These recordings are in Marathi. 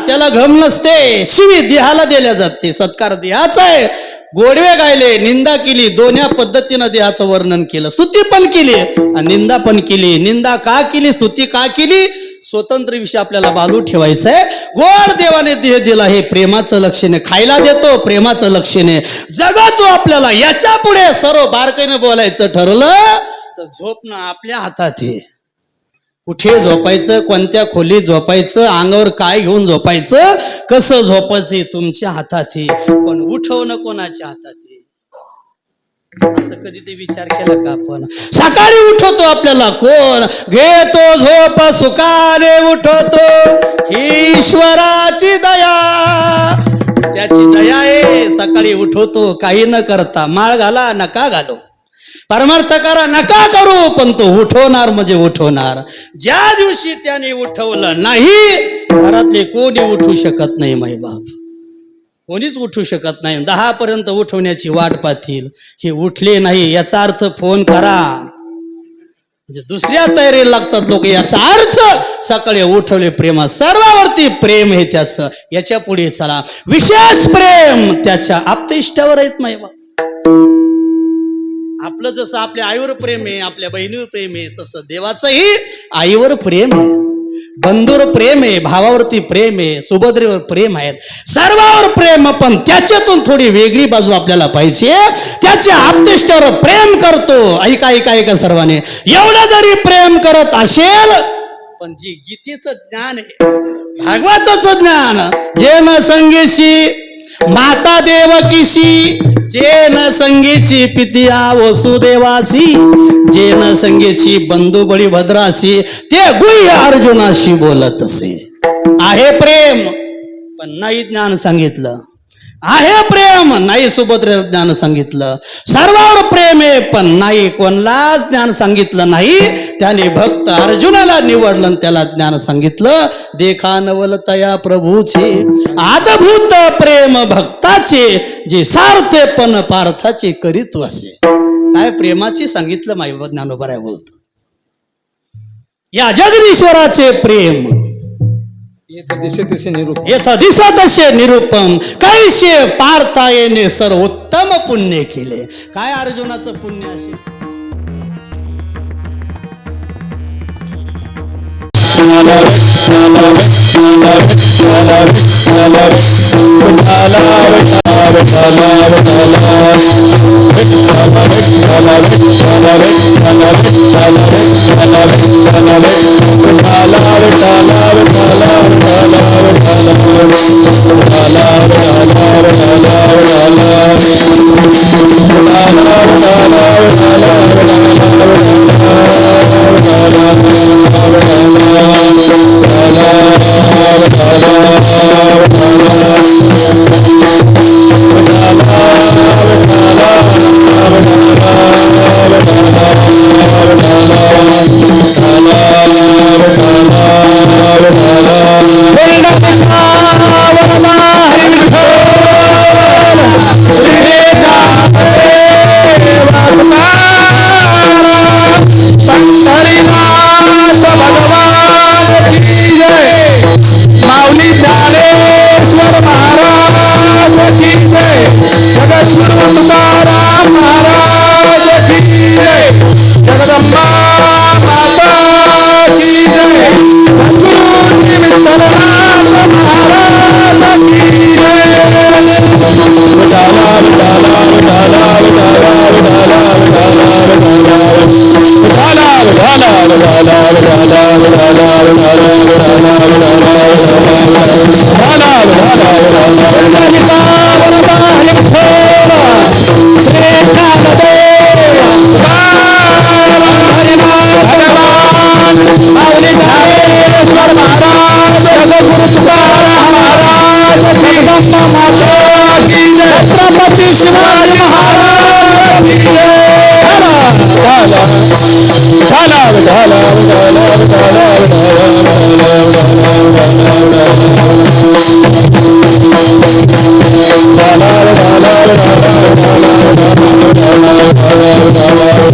त्याला घम नसते, शिवी देहाला दिल्या जाते, सत्कार देहाचा आहे. गोडवे गायले, निंदा केली, दोन्ही पद्धतीनं देहाचं वर्णन केलं. स्तुती पण केली आणि निंदा पण केली. निंदा का केली, स्तुती का केली, स्वतंत्र विषय आपल्याला बाजू ठेवायचा आहे. गोड देवाने देह दिला, हे प्रेमाचं लक्षण आहे. खायला देतो, प्रेमाचं लक्षण आहे. जगतो आपल्याला, याच्या पुढे सर्व बारकाईने बोलायचं ठरलं तर झोपणं आपल्या हातात आहे. कुठे झोपायचं, कोणत्या खोलीत झोपायचं, अंगावर काय घेऊन झोपायचं, कसं झोपायचं तुमच्या हातात आहे. पण उठवणं कोणाच्या हातात आहे, असं कधी ते विचार केला का आपण? सकाळी उठवतो आपल्याला कोण, घेतो झोप सुखाने उठवतो, ही ईश्वराची दया, त्याची दया आहे. सकाळी उठवतो, काही न करता, माळ घाला नका घालो, परमार्थ करा नका करू, पण तो उठवणार म्हणजे उठवणार. ज्या दिवशी त्याने उठवलं नाही, घरातले कोणी उठू शकत नाही. माई बाप कोणीच उठू शकत नाही. 10 पर्यंत उठवण्याची वाट पाहतील. हे उठले नाही याचा अर्थ फोन करा, म्हणजे दुसऱ्या तयारीला लागतात लोक. याचा अर्थ सकाळी उठवले, प्रेम सर्वावरती प्रेम आहे त्याचं. याच्या पुढे चला, विशेष प्रेम त्याच्या आप्तेष्टावर आहेत. माई बाप आपलं जसं आपल्या आईवर प्रेम आहे, आपल्या बहिणीवर प्रेम आहे, तसं देवाचंही आईवर प्रेम आहे, बंधूवर प्रेम आहे, भावावरती प्रेम आहे, सुभद्रेवर प्रेम आहेत, सर्वावर प्रेम. पण त्याच्यातून थोडी वेगळी बाजू आपल्याला पाहिजे. त्याच्या आप्तेष्टावर प्रेम करतो. ऐका ऐका ऐका सर्वांनी, एवढं जरी प्रेम करत असेल, पण जी गीतेचं ज्ञान आहे, भागवताचं ज्ञान, जे न संगेशी माता देवकीशी, जे न संगेची पितिया वसुदेवासी, जे न संगेची बंधू बळीभद्रासी, ते गुह्य अर्जुनाशी बोलत असे. आहे प्रेम पण नाही ज्ञान सांगितलं, आहे प्रेम नाही सुभद्रे ज्ञान सांगितलं, सर्वावर प्रेम आहे पण नाही कोणलाच ज्ञान सांगितलं नाही. त्याने भक्त अर्जुनाला निवडलं, त्याला ज्ञान सांगितलं. देखा नवल तया प्रभूचे, आदभूत प्रेम भक्ताचे, जे सार्थे पण पार्थाचे करीत असे. काय प्रेमाची सांगितलं माई ज्ञानोबराय बोलतो. या जगदीश्वराचे प्रेम येथ दिसतसे निरूपम, कैसे पार्था येणे सर्वोत्तम पुण्य केले. काय अर्जुनाचं पुण्य असेल?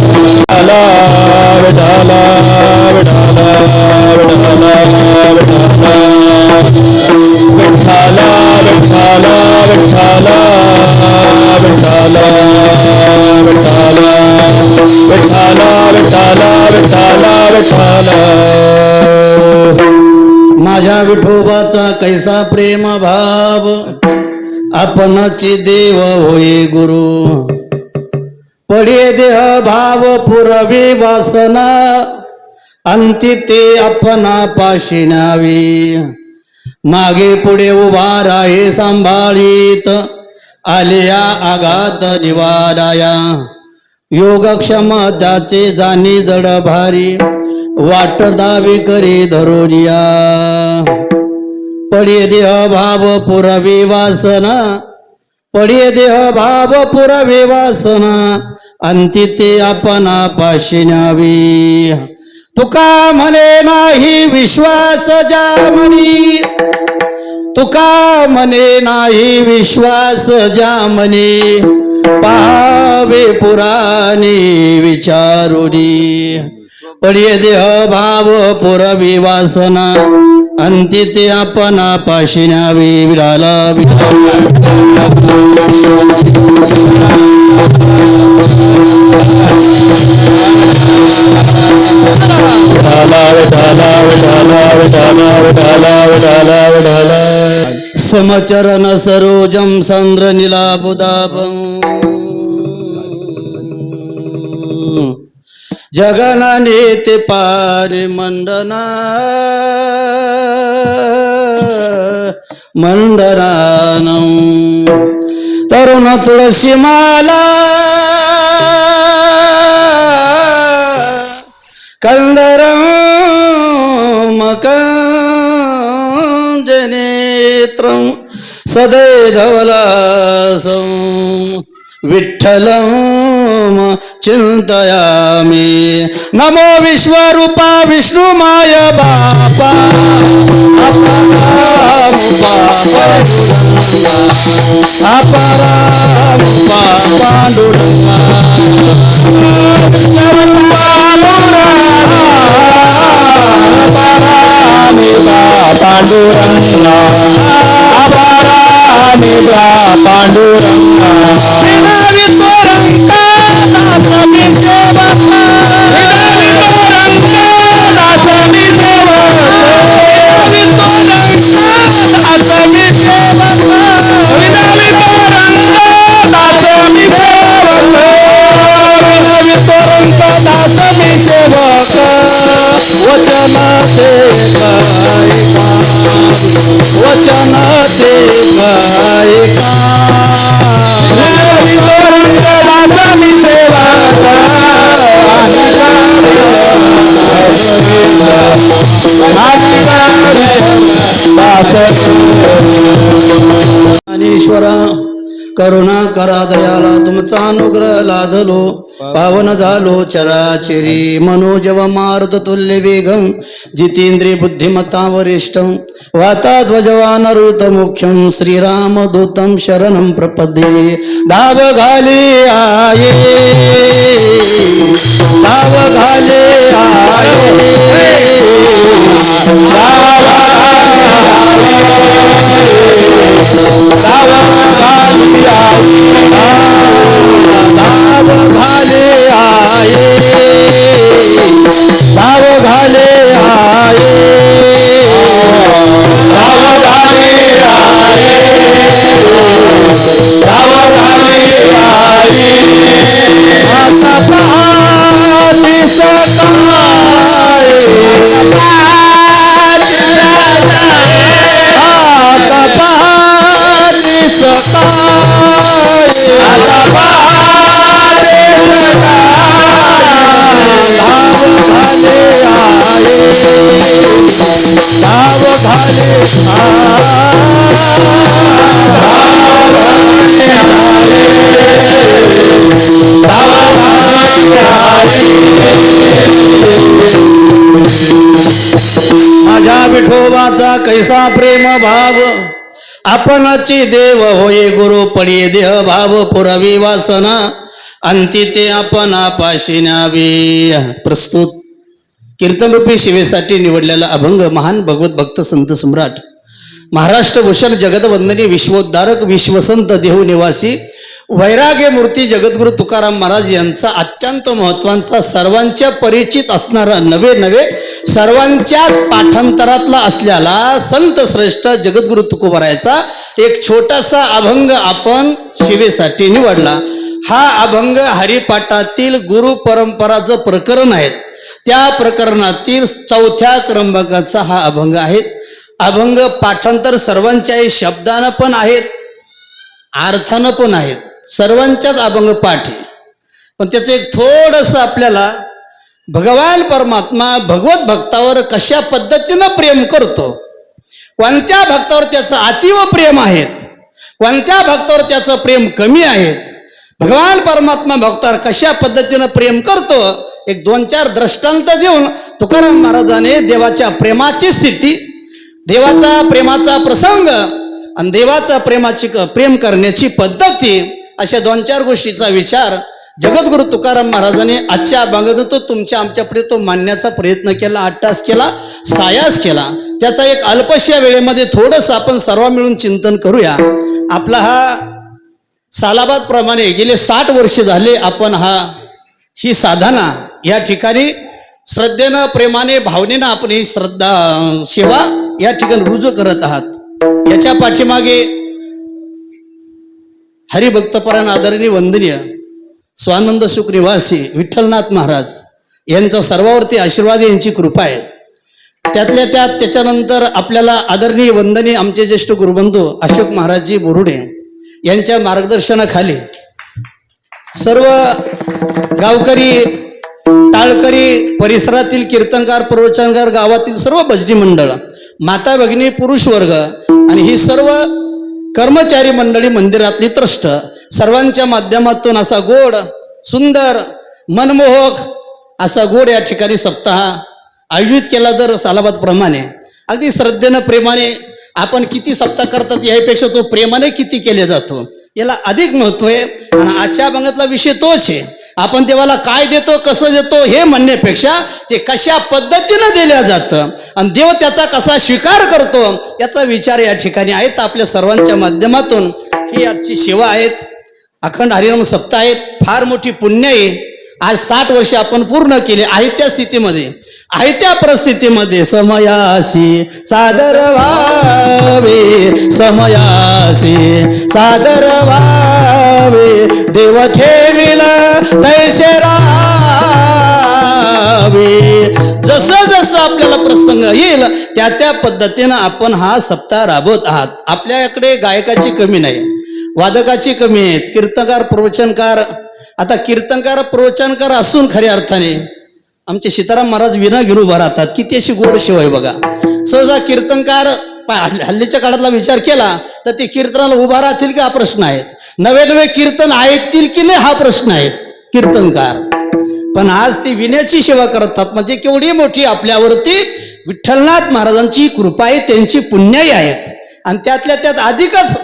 विठाला विठ्ठल विठ्ठल विठ्ठल विठ्ठल. माझ्या विठोबाचा कैसा प्रेम भाव आपणाची देव होय गुरु. पडे देह भाव पुरवी वासना अंती ते आपणा पाशी न्यावी. मागे पुढे उभा राहे सांभाळीत आलिया आघात निवाराया. योगक्षम त्याचे जाणी जड भारी वाट दावी करी धरोलिया. पडे देह भाव पुरवी वासना पडे देह भाव पुरवी वासना अंती ते आपणा पाशी न्यावी. तुका म्हणे नाही विश्वास ज्या मनी तुका म्हणे नाही विश्वास ज्या मनी पाहावे पुराणी विचारुनी. पडे देह भाव पुरवी वासना अंती ते आपणा पाशी न्यावी. विडाला समचरण सरोजम संद्र नीलाबुदाभं. जगना नेते पारि मंडना मंडनानं. तरुण तुळशी माला कंदरं मकंजनेत्रं सदै धवलासं. विठ्ठलं चिंतयामि. नमो विश्वरूपा विष्णुमाय बापा अपरारूपा पांडुरंगा. पांडुरंगा अपरामिका पांडुरंगा. विनावी तोरंका दास मी सेवक. विनावी तोरंका दास मी सेवक. विनावी तोरंका दास मी सेवक. विनावी तोरंका दास मी सेवक. विनावी तोरंका दास मी सेवक. वचनाचे गायका वचनाचे गायका. ज्ञानेश्वरा करुणा करा दयाला तुमचा अनुग्रह लादलो. पावन झालो चराचरी मनोजव मारुत तुल्य वेगम. जितेंद्रिय बुद्धिमत्ता वरिष्ठं वाता ध्वजवान ऋत मुख्यं. श्रीराम दूतं शरणं प्रपद्ये. धाव घाले आये धाव घाले आये भाव घाले आये. आता पाहते सकाळी आता पाहते सकाळी माझ्या विठोबाचा कैसा प्रेम भाव आपणाची देव होय गुरु. पडी देह भाव पुरवी वासना अंती ते आपणा पाशी न्यावी. प्रस्तुत कीर्तनरूपी शिवेसाठी निवडलेला अभंग महान भगवत भक्त संत सम्राट महाराष्ट्र भूषण जगदवंदनी विश्वोद्धारक विश्वसंत देहू निवासी वैराग्य मूर्ती जगद्गुरु तुकाराम महाराज यांचा अत्यंत अत्यंत महत्वाचा, सर्वांच्या परिचित असणारा, नवे सर्वांच्याच पाठांतरातला असलेला संत श्रेष्ठ जगद्गुरु तुकोबारायचा एक छोटासा अभंग आपण शिवेसाठी निवडला. हा अभंग हरिपाठातील गुरु परंपराचं प्रकरण आहे. त्या प्रकरणातील 4थ्या क्रमांकाचा हा अभंग आहे. अभंग पाठांतर सर्वांच्याही शब्दानं पण आहेत, अर्थानं पण आहेत, सर्वांच्याच अभंग पाठ आहे. पण त्याचं एक थोडंसं आपल्याला भगवान परमात्मा भगवत भक्तावर कशा पद्धतीनं प्रेम करतो, कोणत्या भक्तावर त्याचं अतीव प्रेम आहेत, कोणत्या भक्तावर त्याचं प्रेम कमी आहेत, भगवान परमात्मा भक्तावर कशा पद्धतीनं प्रेम करतो, एक 2-4 दृष्टांत देऊन तुकाराम महाराजांनी देवाच्या प्रेमाची स्थिती, देवाचा प्रेमाचा प्रसंग आणि देवाचा प्रेम करण्याची पद्धती अशा 2-4 गोष्टीचा विचार जगद्गुरु तुकाराम महाराजांनी आजच्या अभंगात तो तुमच्या आमच्यापुढे तो मांडण्याचा प्रयत्न केला, अट्टास केला, सायास केला. त्याचा एक अल्पशा वेळेमध्ये थोडंसं आपण सर्व मिळून चिंतन करूया. आपला हा सालाबाद प्रमाणे गेले 60 वर्ष झाले आपण ही साधना या ठिकाणी श्रद्धेनं, प्रेमाने, भावनेनं आपण ही सेवा या ठिकाणी रुजू करत आहात. याच्या पाठीमागे हरिभक्तपरायण आदरणीय वंदनीय स्वानंद सुख निवासी विठ्ठलनाथ महाराज यांचा सर्वावरती आशीर्वाद, यांची कृपा आहे. त्यातल्या त्यात त्याच्यानंतर आपल्याला आदरणीय वंदनीय आमचे ज्येष्ठ गुरुबंधू अशोक महाराजजी बोरुडे यांच्या मार्गदर्शनाखाली सर्व गावकरी, टाळकरी, परिसरातील कीर्तनकार, प्रवचनकार, गावातील सर्व भजनी मंडळ, माता भगिनी, पुरुष वर्ग आणि ही सर्व कर्मचारी मंडळी, मंदिरातली ट्रस्ट, सर्वांच्या माध्यमातून असा गोड, सुंदर, मनमोहक असा गोड या ठिकाणी सप्ताह आयोजित केला. तर सालाबाद प्रमाणे अगदी श्रद्धेनं, प्रेमाने आपण किती सप्ताह करतात यापेक्षा तो प्रेमाने किती केले जातो याला अधिक महत्व आहे. आणि आजच्या अभंगातला विषय तोच आहे. आपण देवाला काय देतो, कसं देतो हे म्हणण्यापेक्षा ते कशा पद्धतीनं दिल्या जातं आणि देव त्याचा कसा स्वीकार करतो याचा विचार या ठिकाणी आहेत. आपल्या सर्वांच्या माध्यमातून ही आजची सेवा आहेत, अखंड हरिनाम सप्ताह आहेत. फार मोठी पुण्य आहे. आज 60 वर्ष आपण पूर्ण केले आहे. त्या स्थितीमध्ये, आहे त्या परिस्थितीमध्ये समयासी सादर व्हावे, समयासी सादर व्हावे, देव ठेविला तैसे राहावे. जसं जसं आपल्याला प्रसंग येईल त्या पद्धतीनं आपण हा सप्ताह राबवत आहात. आपल्याकडे गायकाची कमी नाही, वादकाची कमी आहेत, कीर्तनकार, प्रवचनकार. आता कीर्तनकार, प्रवचनकार असून खऱ्या अर्थाने आमचे सीताराम महाराज विना घेऊन उभा राहतात. किती अशी गोड शिवाय बघा. सहजा कीर्तनकार हल्लीच्या काळातला विचार केला तर ते कीर्तनाला उभा राहतील की हा प्रश्न आहे. नवे कीर्तन ऐकतील की नाही हा प्रश्न आहे कीर्तनकार. पण आज ते विण्याची सेवा करतात म्हणजे केवढी मोठी आपल्यावरती विठ्ठलनाथ महाराजांची कृपा आहे, त्यांची पुण्याई आहेत. आणि त्यातल्या त्यात अधिकच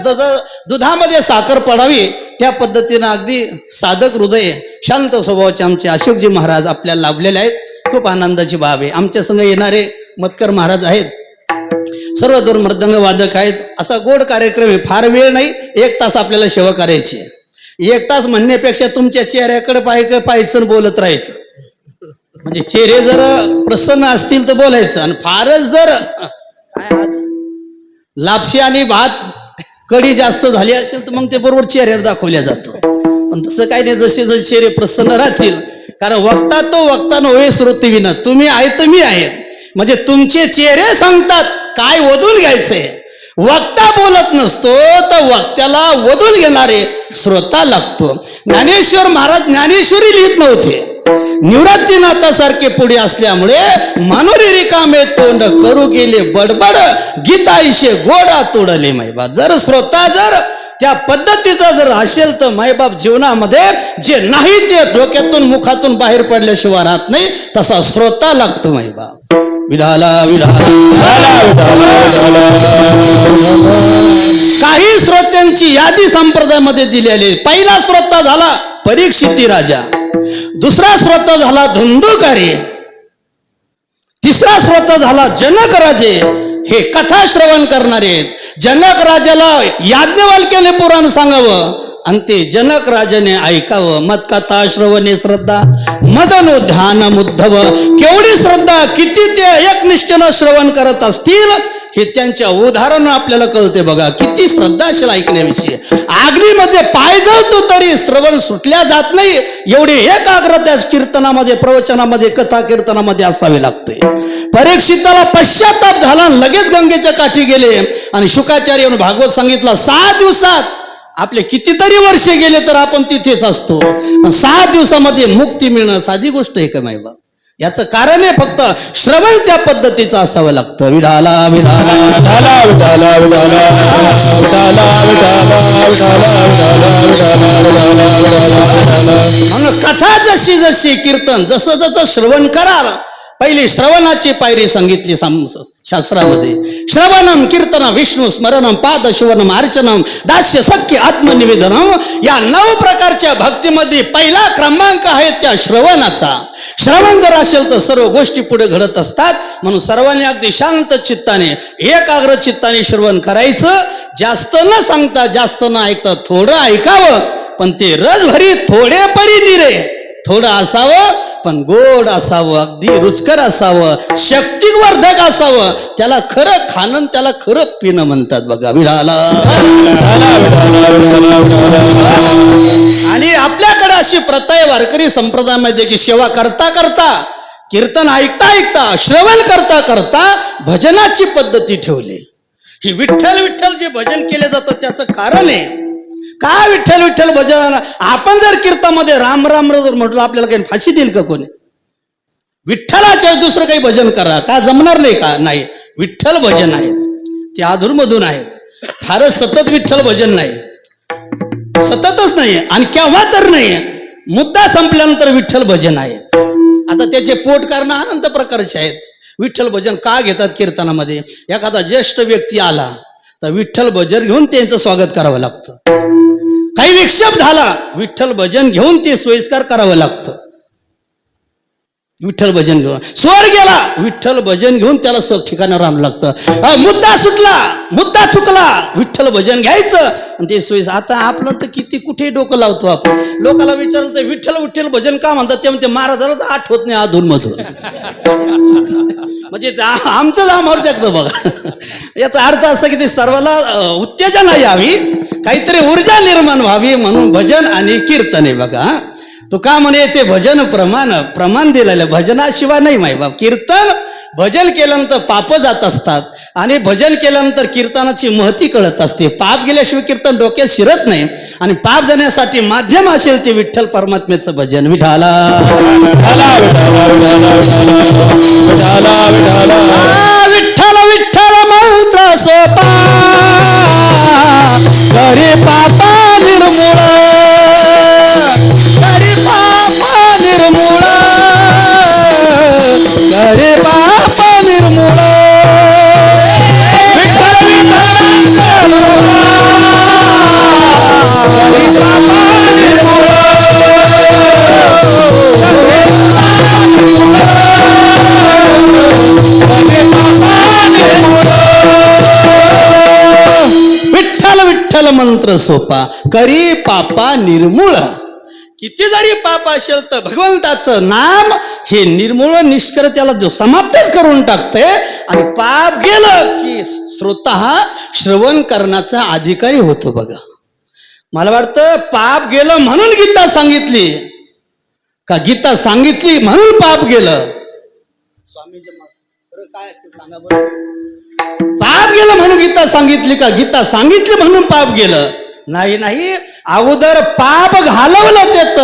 दुधामध्ये साखर पडावी त्या पद्धतीनं अगदी साधक हृदय, शांत स्वभावाचे आमचे अशोकजी महाराज आपल्याला लाभलेले आहेत. खूप आनंदाची बाब आहे. आमच्या संग येणारे मतकर महाराज आहेत, सर्व 2 मृदंग वादक आहेत. असा गोड कार्यक्रम आहे. फार वेळ नाही, 1 तास आपल्याला सेवा करायची. 1 तास म्हणण्यापेक्षा तुमच्या चेहऱ्याकडे पाहायचं, बोलत राहायचं. म्हणजे चेहरे जर प्रसन्न असतील तर बोलायचं. आणि फारच जर काय आज लापशी आणि भात कढी जास्त झाली असेल तर मग ते बरोबर चेहऱ्यावर दाखवल्या जातं. पण तसं काही नाही, जसे जसे चेहरे प्रसन्न राहतील. कारण वक्ता तो वक्ता नव्हे श्रोते विना, तुम्ही आहे तर मी आहे. म्हणजे तुमचे चेहरे सांगतात काय वदून घ्यायचंय. वक्ता बोलत नसतो तर वक्त्याला वदून घेणारे श्रोता लागतो. ज्ञानेश्वर महाराज ज्ञानेश्वरी लिहित नव्हते. निवृत्तीनाथासारखे पुढे असल्यामुळे मनोरी रिकामे तोंड करू गेले बडबड, गीताईशे गोडा तोडले मैबा. जर श्रोता जर त्या पद्धतीचा जर असेल तर मायबाप जीवनामध्ये जे नाही ते डोक्यातून मुखातून बाहेर पडल्याशिवाय राहत नाही. तसा श्रोता लागतो मायबाप. विढाला काही श्रोत्यांची यादी संप्रदायामध्ये दिलेली. पहिला श्रोता झाला परीक्षिती राजा, दुसरा श्रोता झाला धुंदुकारी, तिसरा श्रोता झाला जनक राजे. हे कथा श्रवण करणारे आहेत. जनक राजाला याज्ञवल्क्याने पुराण सांगावं अंते जनक राजाने ऐकावं. मत कथा श्रवणे श्रद्धा मदनो ध्यान मुद्धव. केवढी श्रद्धा, किती ते एकनिष्ठेनं श्रवण करत असतील हे त्यांच्या उदाहरण आपल्याला कळते बघा. किती श्रद्धा असेल ऐकण्याविषयी. अग्नीमध्ये पाय जळतो तरी श्रवण सुटल्या जात नाही, एवढी एकाग्रता कीर्तनामध्ये, प्रवचनामध्ये, कथा कीर्तनामध्ये असावी लागते. परीक्षिताला पश्चाताप झाला, लगेच गंगेच्या काठी गेले आणि शुकाचार्य येऊन भागवत सांगितलं. 6 दिवसात आपले कितीतरी वर्षे गेले तर आपण तिथेच असतो. 6 दिवसामध्ये मुक्ती मिळणं साधी गोष्ट आहे का माय बाप? याचं कारण आहे फक्त श्रवण त्या पद्धतीचं असावं लागतं. विढाला विढाला विठाला विठाला विठाला म्हणून कथा जशी जशी, कीर्तन जसं जसं श्रवण कराल. पहिली श्रवणाची पायरी सांगितली शास्त्रामध्ये. श्रवणम कीर्तन विष्णू स्मरणम पाद शिवनम अर्चनम दास्य सख्य आत्मनिवेदनम. या 9 प्रकारच्या भक्तीमध्ये पहिला क्रमांक आहे त्या श्रवणाचा. श्रवण जर असेल तर सर्व गोष्टी पुढे घडत असतात. म्हणून सर्वांनी अगदी शांत चित्ताने, एकाग्र चित्ताने श्रवण करायचं. जास्त न सांगता, जास्त न ऐकता थोडं ऐकावं, पण ते रसभरी थोडे परी निरे. थोडं असावं पण गोड असावं, अगदी रुचकर असावं, शक्तिवर्धक असावं. त्याला खरं खाणं, त्याला खरं पिणं म्हणतात बघा. विढाला. आणि आपल्याकडे अशी प्रथा आहे वारकरी संप्रदायामध्ये की सेवा करता करता, कीर्तन ऐकता ऐकता, श्रवण करता करता भजनाची पद्धती ठेवली. ही विठ्ठल विठ्ठल जे भजन केले जातं त्याचं कारण आहे. का विठ्ठल विठ्ठल भजन? आपण जर कीर्तनामध्ये राम राम जर म्हटलं आपल्याला काही फाशी देईल का कोणी? विठ्ठलाच्या दुसरं काही भजन करा का जमणार नाही का? नाही. विठ्ठल भजन आहेत ते अधूनमधून आहेत. फारच सतत विठ्ठल भजन नाही, सततच नाही आणि केव्हा तर नाही. मुद्दा संपल्यानंतर विठ्ठल भजन आहेत. आता त्याचे पोट कारणं अनंत प्रकारचे आहेत. विठ्ठल भजन का घेतात कीर्तनामध्ये? एखादा ज्येष्ठ व्यक्ती आला तर विठ्ठल भजन घेऊन त्यांचं स्वागत करावं लागतं. काही विक्षेप झाला, विठ्ठल भजन घेऊन ते सोयीस्कर करावं लागतं. विठ्ठल भजन घेऊन स्वर गेला, विठ्ठल भजन घेऊन त्याला सब ठिकाणी राहावं लागतं. मुद्दा सुटला, मुद्दा चुकला, विठ्ठल भजन घ्यायचं आणि ते सोयीस. आता आपलं तर किती कुठे डोकं लावतो आपण. लोकांना विचारलं तर विठ्ठल विठ्ठल भजन का म्हणतात? ते म्हणते महाराजालाच आठवत नाही अधून मधून. म्हणजे आमचंच आम्हाला जगतं बघा. याचा अर्थ असा की ते सर्वाला उत्तेजना यावी, काहीतरी ऊर्जा निर्माण व्हावी म्हणून भजन आणि कीर्तन आहे बघा. तो का म्हणे ते भजन प्रमाण दिलेलं, भजनाशिवाय नाही माय बाप. कीर्तन भजन केल्यानंतर पाप जात असतात आणि भजन केल्यानंतर कीर्तनाची महती कळत असते. पाप गेल्याशिवाय कीर्तन डोक्यात शिरत नाही आणि पाप जाण्यासाठी माध्यम असेल ते विठ्ठल परमात्म्याचं भजन. विठाला विठ्ठल विठ्ठल मंत्र सोपा घरी पापा निर्मूळ, घरी पापा निर्मूळ, घरी पापा निर्मूळ. विठ्ठल विठ्ठल मंत्र सोपा करी पापा निर्मूळ. किती जरी पाप असेल तर भगवंताचं नाम हे निर्मूळ निष्कर त्याला जो समाप्तच करून टाकते. आणि पाप गेलं की स्वतः श्रवण करण्याचा अधिकारी होतो बघा. मला वाटतं पाप गेलं म्हणून गीता सांगितली का? गीता सांगितली म्हणून पाप गेलं? स्वामीजी काय असेल सांगा बरं. पाप गेलं म्हणून गीता सांगितली का? गीता सांगितली म्हणून पाप गेलं? नाही नाही. अगोदर पाप घालवलं त्याच.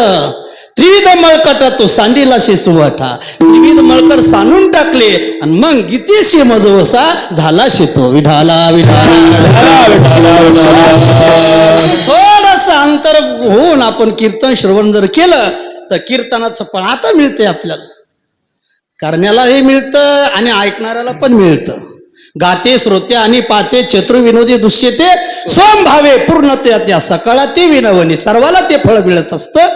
त्रिविध मळकट तो सांडीला शिसवठा. त्रिविध मळकट सांडून टाकले आणि मग गीतेशी मजवसा झाला शितो. विढाला विढाला. थोडस अंतर होऊन आपण कीर्तन श्रवण जर केलं तर कीर्तनाचं पण आता मिळते आपल्याला. करण्यालाही मिळतं आणि ऐकणाऱ्याला पण मिळतं. गाते श्रोते आणि पाते चतुर्विनोदी दुष्यते सोमभावे पूर्णते त्या सकाळा ते विनवणी. सर्वाला ते फळ मिळत असतं.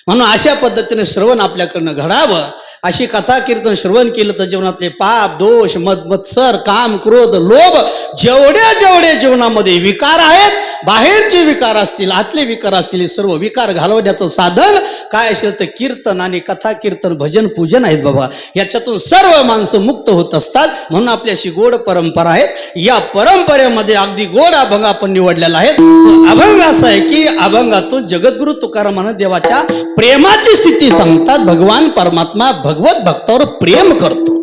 म्हणून अशा पद्धतीने श्रवण आपल्याकडनं घडावं. अशी कथा कीर्तन श्रवण केलं तर जीवनातले पाप दोष मत्सर काम क्रोध लोभ जेवढे जेवढे जीवनामध्ये विकार आहेत बाहेरचे विकार असतील आतले विकार असतील हे सर्व विकार घालवण्याचं साधन काय असेल तर कीर्तन आणि कथा कीर्तन भजन पूजन आहेत बाबा. याच्यातून सर्व माणसं मुक्त होत असतात. म्हणून आपल्याशी गोड परंपरा आहे. या परंपरेमध्ये अगदी गोड अभंग आपण निवडलेला आहे. तो अभंग असा आहे की अभंगातून जगद्गुरु तुकारामानं देवाच्या प्रेमाची स्थिती सांगतात. भगवान परमात्मा भगवत भक्तावर प्रेम करतो.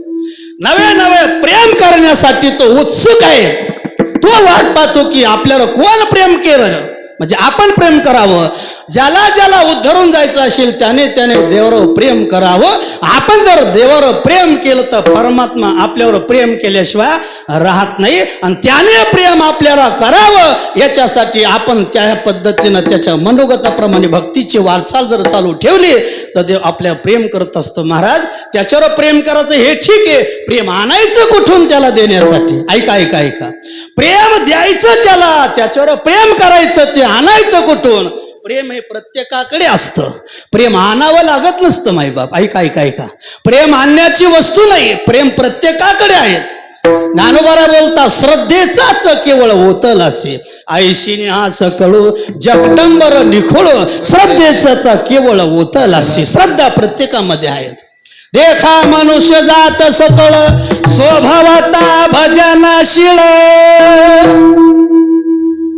नवे नवे प्रेम करण्यासाठी तो उत्सुक आहे. तो वाट पाहतो की आपल्याला कोण प्रेम केलं म्हणजे आपण प्रेम करावं. ज्याला ज्याला उद्धरून जायचं असेल त्याने त्याने देवावर प्रेम करावं. आपण जर देवावर प्रेम केलं तर परमात्मा आपल्यावर प्रेम केल्याशिवाय राहत नाही आणि त्याने प्रेम आपल्याला करावं याच्यासाठी आपण त्या पद्धतीनं त्याच्या मनोगताप्रमाणे भक्तीची वाटचाल जर चालू ठेवली तर देव आपल्यावर प्रेम करत असतो. महाराज त्याच्यावर प्रेम करायचं हे ठीक आहे. प्रेम आणायचं कुठून त्याला देण्यासाठी? ऐका ऐका ऐका. प्रेम द्यायचं त्याला त्याच्यावर प्रेम करायचं ते आणायचं कुठून? प्रेम हे प्रत्येकाकडे असतं. प्रेम आणावं लागत नसतं माईबाप. ऐका ऐका ऐका. प्रेम आणण्याची वस्तू नाही. प्रेम प्रत्येकाकडे आहेत. ज्ञानोबारा बोलता श्रद्धेचाच केवळ ओतल असे ऐशिनी हा सकळू जगदंबर निखोळ श्रद्धेचाच केवळ ओतल असे. श्रद्धा प्रत्येकामध्ये आहेत. देखा मनुष्य जात सकळ स्वभावता भजनशील.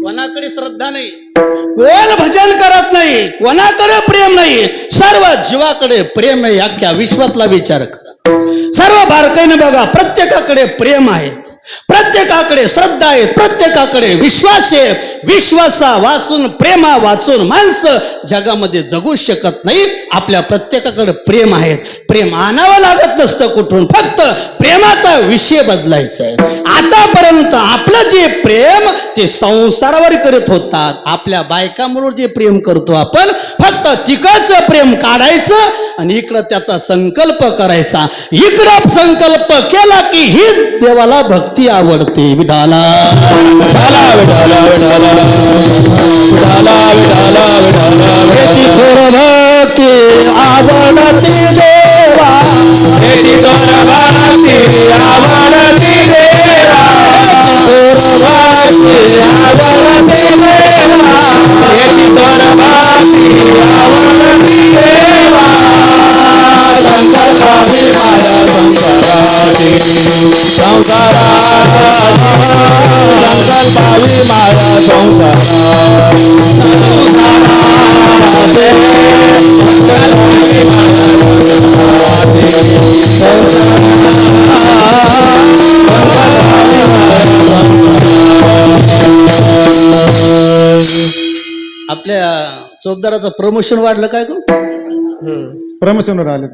कोणाकडे श्रद्धा नाही, कोण भजन करत नाही, कोणाकडे प्रेम नाही. सर्व जीवाकडे प्रेम आहे. अख्ख्या विश्वातला विचार करा. सर्व बारकाईने बघा. प्रत्येकाकडे प्रेम आहेत, प्रत्येकाकडे श्रद्धा आहे, प्रत्येकाकडे विश्वास आहे. विश्वासा वाचून प्रेमा वाचून माणसं जगामध्ये जगू शकत नाही. आपल्या प्रत्येकाकडे प्रेम आहे. प्रेम आणावं लागत नसतं कुठून. फक्त प्रेमाचा विषय बदलायचा आहे. आतापर्यंत आपलं जे प्रेम ते संसारावर करत होतात. आपल्या बायकांबरोबर जे प्रेम करतो आपण फक्त तिकडचं प्रेम काढायचं आणि इकडं त्याचा संकल्प करायचा. इकडं संकल्प केला की ही देवाला भक्ती आवडते. विठाला विठाला विठाला विठाला विठाला विठाला याची थोर भक्ती आवडते देवा. याची थोर भक्ती आवडते देवा. थोर भक्ती आवडते देवा. याची थोर भक्ती आवडते देवा. संकल्पावी माया संसाराची संकल्पावी माया आपल्या चोपदाराचं प्रमोशन वाढलं काय करू? प्रमोशनवर आले.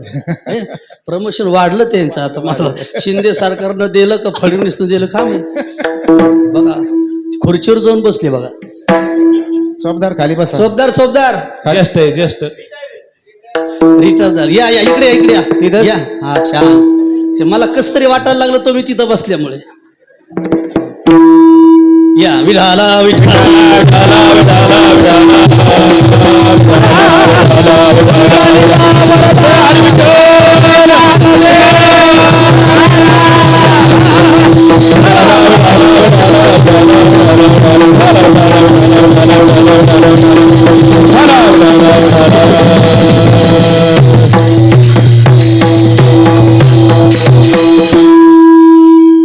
प्रमोशन वाढलं त्यांचं. आता मला शिंदे सरकारनं दिलं का फडणवीसनं दिलं का माहित. बघा खुर्चीवर जाऊन बसले बघा. चौकदार खाली बसा. चोपदार चोपदार ज्येष्ठ आहे ज्येष्ठ. रिटायर झालं. या या इकडे या, इकडे या. तिथं? या हा छान. ते मला कस तरी वाटायला लागलं तुम्ही तिथं बसल्यामुळे. या विठाला विठाला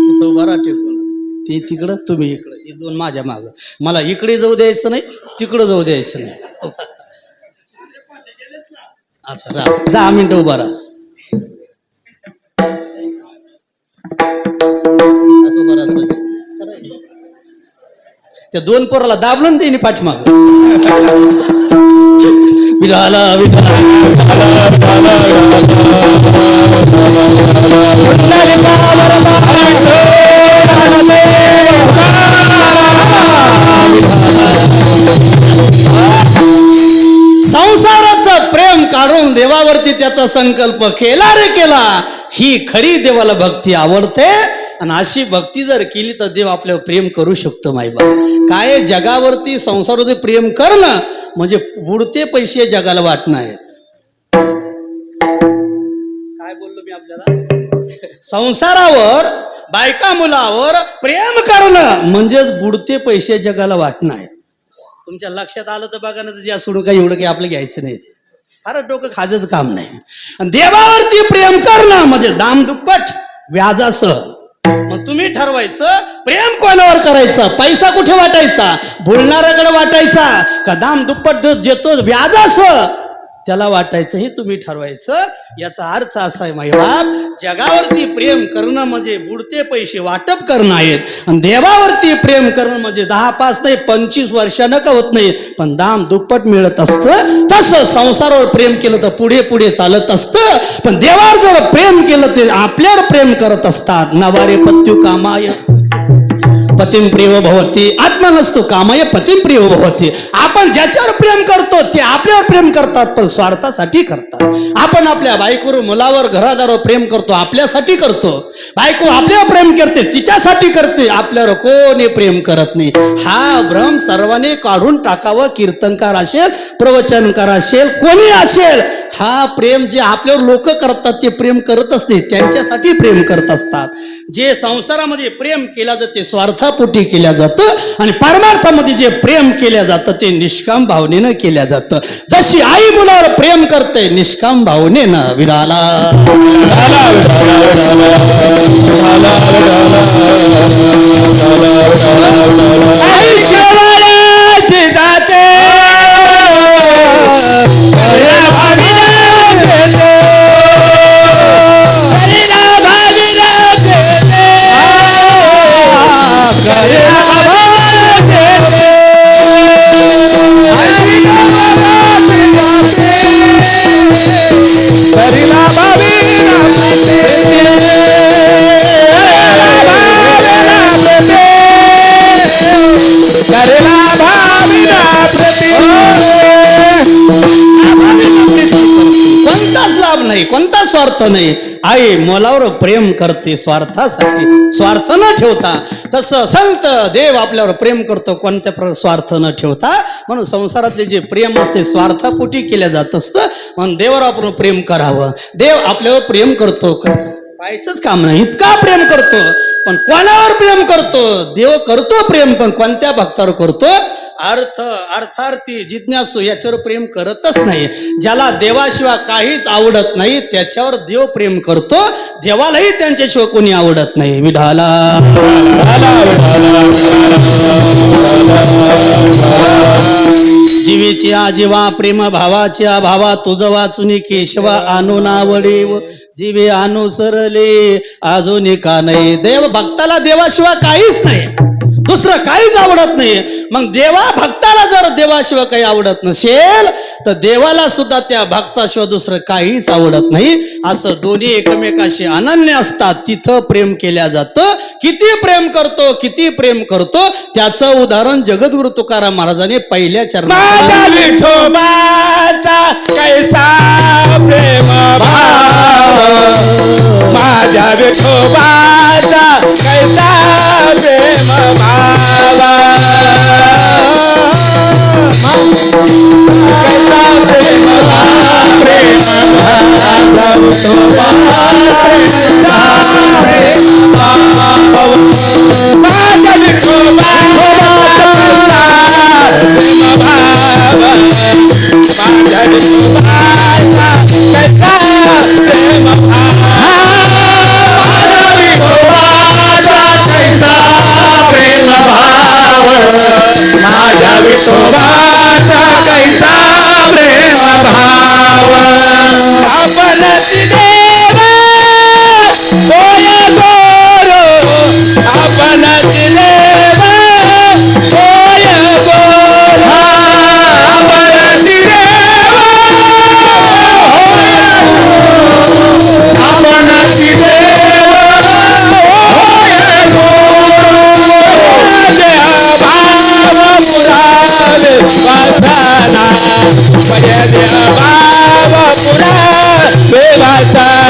तिथं उभा राहा टेकून. ती तिकडं तुम्ही इकडं. हे दोन माझ्या माग. मला इकडे जाऊ द्यायचं नाही, तिकडं जाऊ द्यायचं नाही. असं राहा. 10 मिनिटं उभा राहा. असं उभा राहा. असं. त्या दोन पोराला दाबलं त्यांनी पाठीमाग. विठाला विठाला संसाराचं प्रेम काढून देवावरती त्याचा संकल्प केला रे केला. ही खरी देवाला भक्ती आवडते. आणि अशी भक्ती जर केली तर देव आपल्यावर प्रेम करू शकतो. माईबा काय जगावरती संसारावरती प्रेम करणं म्हणजे बुडते पैसे जगाला वाटणं आहेत. काय बोललो मी आपल्याला? संसारावर बायका मुलावर प्रेम करणं म्हणजेच बुडते पैसे जगाला वाटणं आहे. तुमच्या लक्षात आलं तर बघा ना, त्या सोडून काही एवढं काही आपलं घ्यायचं नाही ते. फारच डोकं खाजच काम नाही. आणि देवावरती प्रेम करणं म्हणजे दाम दुप्पट व्याजासह. मग तुम्ही ठरवायचं प्रेम कोणावर करायचं, पैसा कुठे वाटायचा, बोलणाऱ्याकडे वाटायचा का दाम दुप्पट देतो व्याजासह त्याला वाटायचं, हे तुम्ही ठरवायचं. याचा अर्थ असा आहे बाप, जगावरती प्रेम करणं म्हणजे बुडते पैसे वाटप करणं आहेत, आणि देवावरती प्रेम करणं म्हणजे 10-5 नाही 25 वर्षानं का होत नाही, पण दाम दुप्पट मिळत असतं. तसं संसारावर प्रेम केलं तर पुढे पुढे चालत असतं, पण देवावर जर प्रेम केलं ते आपल्यावर प्रेम करत असतात. नवारे पत्यू कामाय पतिम प्रिय भवती, आत्मा नसतो कामाय पतिम प्रिय भवती. आपण ज्याच्यावर प्रेम करतो ते आपल्यावर प्रेम करतात, पण स्वार्थासाठी करतात. आपण आपल्या बायकोवर मुलावर घरादारावर प्रेम करतो, आपल्यासाठी करतो. बायको आपल्यावर प्रेम करते, तिच्यासाठी करते, आपल्यावर कोणी प्रेम करत नाही. हा भ्रम सर्वांनी काढून टाकावं. कीर्तनकार असेल, प्रवचनकार असेल, कोणी असेल, हा प्रेम जे आपल्यावर लोक करतात ते प्रेम करत असते, त्यांच्यासाठी प्रेम करत असतात. जे संसारामध्ये प्रेम केलं जातं ते स्वार्थापोटी केल्या जातं, आणि परमार्थामध्ये जे प्रेम केल्या जातं ते निष्काम भावनेनं केल्या जातं. जशी आई मुलावर प्रेम करते निष्काम भावनेनं. विडाला आयुष्यभराची जाते कोणताच लाभ नाही, कोणता स्वार्थ नाही. आई मुलावर प्रेम करते स्वार्थासाठी, स्वार्थ न ठेवता. तसं संत देव आपल्यावर प्रेम करतो कोणत्या स्वार्थ न ठेवता. म्हणून संसारातले जे प्रेम असते स्वार्थापोटी केल्या जात असतं. म्हणून देवावर आपण प्रेम करावं. देव आपल्यावर प्रेम करतो, पाहायचंच काम नाही, इतका प्रेम करतो. पण कोणावर प्रेम करतो? देव करतो प्रेम, पण कोणत्या भक्तावर करतो? अर्थार्थी जिज्ञासू याच्यावर प्रेम करतच नाही. ज्याला देवाशिवाय काहीच आवडत नाही त्याच्यावर देव प्रेम करतो. देवालाही त्यांच्याशिवाय कोणी आवडत नाही. विढाला जीवेची आजीवा प्रेम भावाची भावा तुझ वाचुनी केशवा आणू नावडेव जीवे अनुसरले अजून का नाही. देव भक्ताला देवाशिवाय काहीच नाही, दुसरं काहीच आवडत नाही. मग देवा भक्ताला जर देवाशिवाय काही आवडत नसेल तर देवाला सुद्धा त्या भक्ताशिवाय दुसरं काहीच आवडत नाही. असं दोन्ही एकमेकाशी अनन्य असतात, तिथं प्रेम केल्या जातं. किती प्रेम करतो, किती प्रेम करतो त्याचं उदाहरण जगद्गुरु तुकाराम महाराजांनी पहिल्या चरणात माझ्या विठोबाचा कैसा प्रेम भाव, माझ्या विठोबाचा कैसा प्रेम भावा, कैसा प्रेम भाव, प्रेम माझ्या विठोबाचा कैसा प्रेम भाव, माझ्या विठोबाचा प्रेम भाव, माझ्या विठोबाचा कैसा प्रेम भाव, माझ्या विठोबाचा कैसा प्रेम भाव, माझ्या विठोबाचा कैसा प्रेम भाव. आपण देव सोया गोरो, आपण देव सोया गोरो, आपण देव होय गोरो, आपण देव होय गोरो, देहा भाव पुरावे वासना, देहा भाव पुरावे वासना.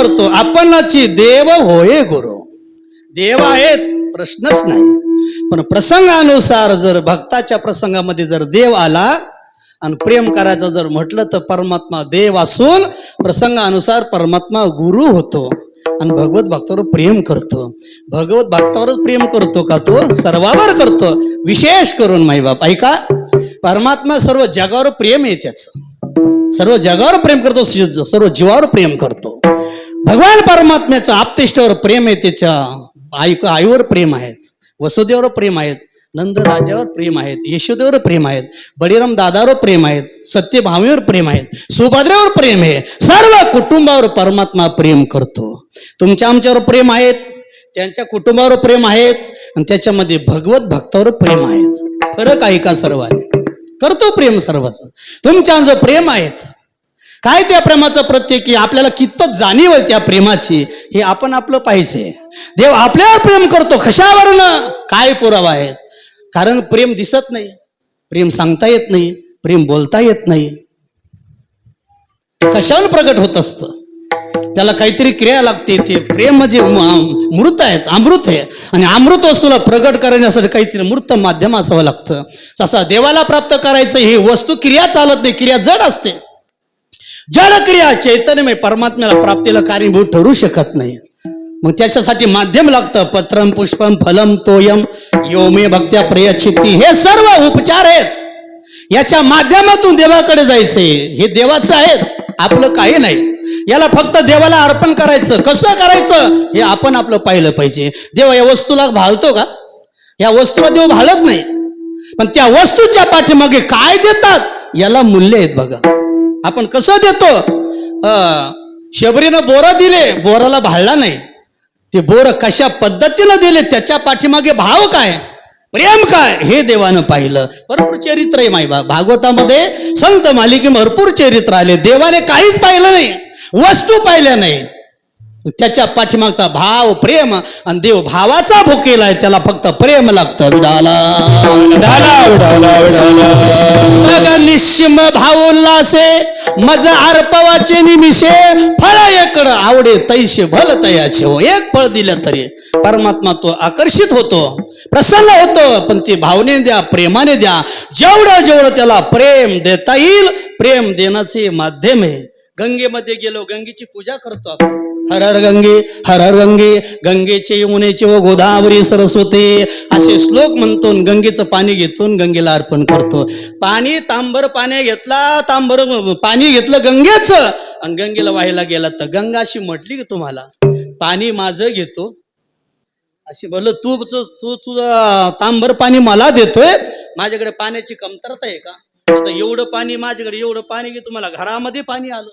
करतो आपणाची देव होय गुरु. देव आहेत प्रश्नच नाही, पण प्रसंगानुसार जर भक्ताच्या प्रसंगामध्ये जर देव आला आणि प्रेम करायचं जर म्हटलं तर परमात्मा देव असून प्रसंगानुसार परमात्मा गुरु होतो आणि भगवत भक्तावर प्रेम करतो. भगवत भक्तावरच प्रेम करतो का तो? सर्वावर करतो. विशेष करून माईबाप ऐका, परमात्मा सर्व जगावर प्रेम आहे त्याचं, सर्व जगावर प्रेम करतो, सर्व जीवावर प्रेम करतो. भगवान परमात्म्याचं आपतेष्टावर प्रेम आहे, त्याच्या आईवर प्रेम आहेत, वसुदेवर प्रेम आहेत, नंद राजावर प्रेम आहेत, यशोदेवर प्रेम आहेत, बळीराम दादावर प्रेम आहेत, सत्यभामीवर प्रेम आहेत, सुभद्रेवर प्रेम आहे. सर्व कुटुंबावर परमात्मा प्रेम करतो. तुमच्या आमच्यावर प्रेम आहेत, त्यांच्या कुटुंबावर प्रेम आहेत आणि त्याच्यामध्ये भगवत भक्तावर प्रेम आहेत. फरक आहे का? सर्वांनी करतो प्रेम सर्वच. तुमच्या जो प्रेम आहेत, काय त्या प्रेमाचं प्रत्येकी आपल्याला कितपत जाणीव आहे त्या प्रेमाची, हे आपण आपलं पाहिजे. देव आपल्यावर प्रेम करतो, कशावरनं? काय पुरावा आहेत? कारण प्रेम दिसत नाही, प्रेम सांगता येत नाही, प्रेम बोलता येत नाही, कशावर प्रगट होत असतं? त्याला काहीतरी क्रिया लागते. ते प्रेम म्हणजे मृत आहेत, अमृत आहे, आणि अमृत वस्तूला प्रगट करण्यासाठी काहीतरी मूर्त माध्यम असावं लागतं. तसा देवाला प्राप्त करायचं ही वस्तू क्रिया चालत नाही, क्रिया जड असते. जड क्रिया चैतन्यमय परमात्म्याला प्राप्तीला कारणीभूत ठरू शकत नाही. मग त्याच्यासाठी माध्यम लागतं. पत्रम पुष्पम फलम तोयम योमे भक्त्या प्रयचित्ती, हे सर्व उपचार आहेत. याच्या माध्यमातून देवाकडे जायचंय. हे देवाचं आहे, आपलं काही नाही. याला फक्त देवाला अर्पण करायचं. कसं करायचं हे आपण आपलं पाहिलं पाहिजे. देव या वस्तूला भाळतो का? या वस्तूला देव भाळत नाही, पण त्या वस्तूच्या पाठीमागे काय देतात याला मूल्य आहेत बघा. आपण कसं देतो? शबरीनं बोरं दिले, बोराला भाळला नाही. ते बोर कशा पद्धतीनं दिले त्याच्या पाठीमागे भाव काय, प्रेम काय, हे देवानं पाहिलं. भरपूर चरित्र आहे मायबा भागवतामध्ये, संत मालिके भरपूर चरित्र आले. देवाने काहीच पाहिलं नाही, वस्तू पाहिल्या नाही, त्याच्या पाठीमागचा भाव प्रेम. आणि देव भावाचा भुकेला आहे, त्याला फक्त प्रेम लागतं. विडाला निश्चिम भावोल्लासे मज अर्पवाचे निमिषे, फळ एकड आवडे तैसे भल तयाचे हो. एक फळ दिलं तरी परमात्मा तो आकर्षित होतो, प्रसन्न होतो. पण ते भावने द्या, प्रेमाने द्या. जेवढं जेवढं त्याला प्रेम देता येईल, प्रेम देण्याचे माध्यम आहे. गंगेमध्ये गेलो, गंगेची पूजा करतो आपण. हर हर गंगे, हर हर गंगे, गंगेचे यमुनेचे व गोदावरी सरस्वती असे श्लोक म्हणतो. गंगेचं पाणी घेतो, गंगेला अर्पण करतो. पाणी तांबर पाणी घेतला, तांबर पाणी घेतलं गंगेचं आणि गंगेला व्हायला गेला तर गंगा अशी म्हटली की तुम्हाला पाणी माझं घेतो अशी बोललं, तू तुझं तांबर पाणी मला देतोय, माझ्याकडे पाण्याची कमतरता आहे का? आता एवढं पाणी माझ्याकडे, एवढं पाणी घे, तुम्हाला घरामध्ये पाणी आलं.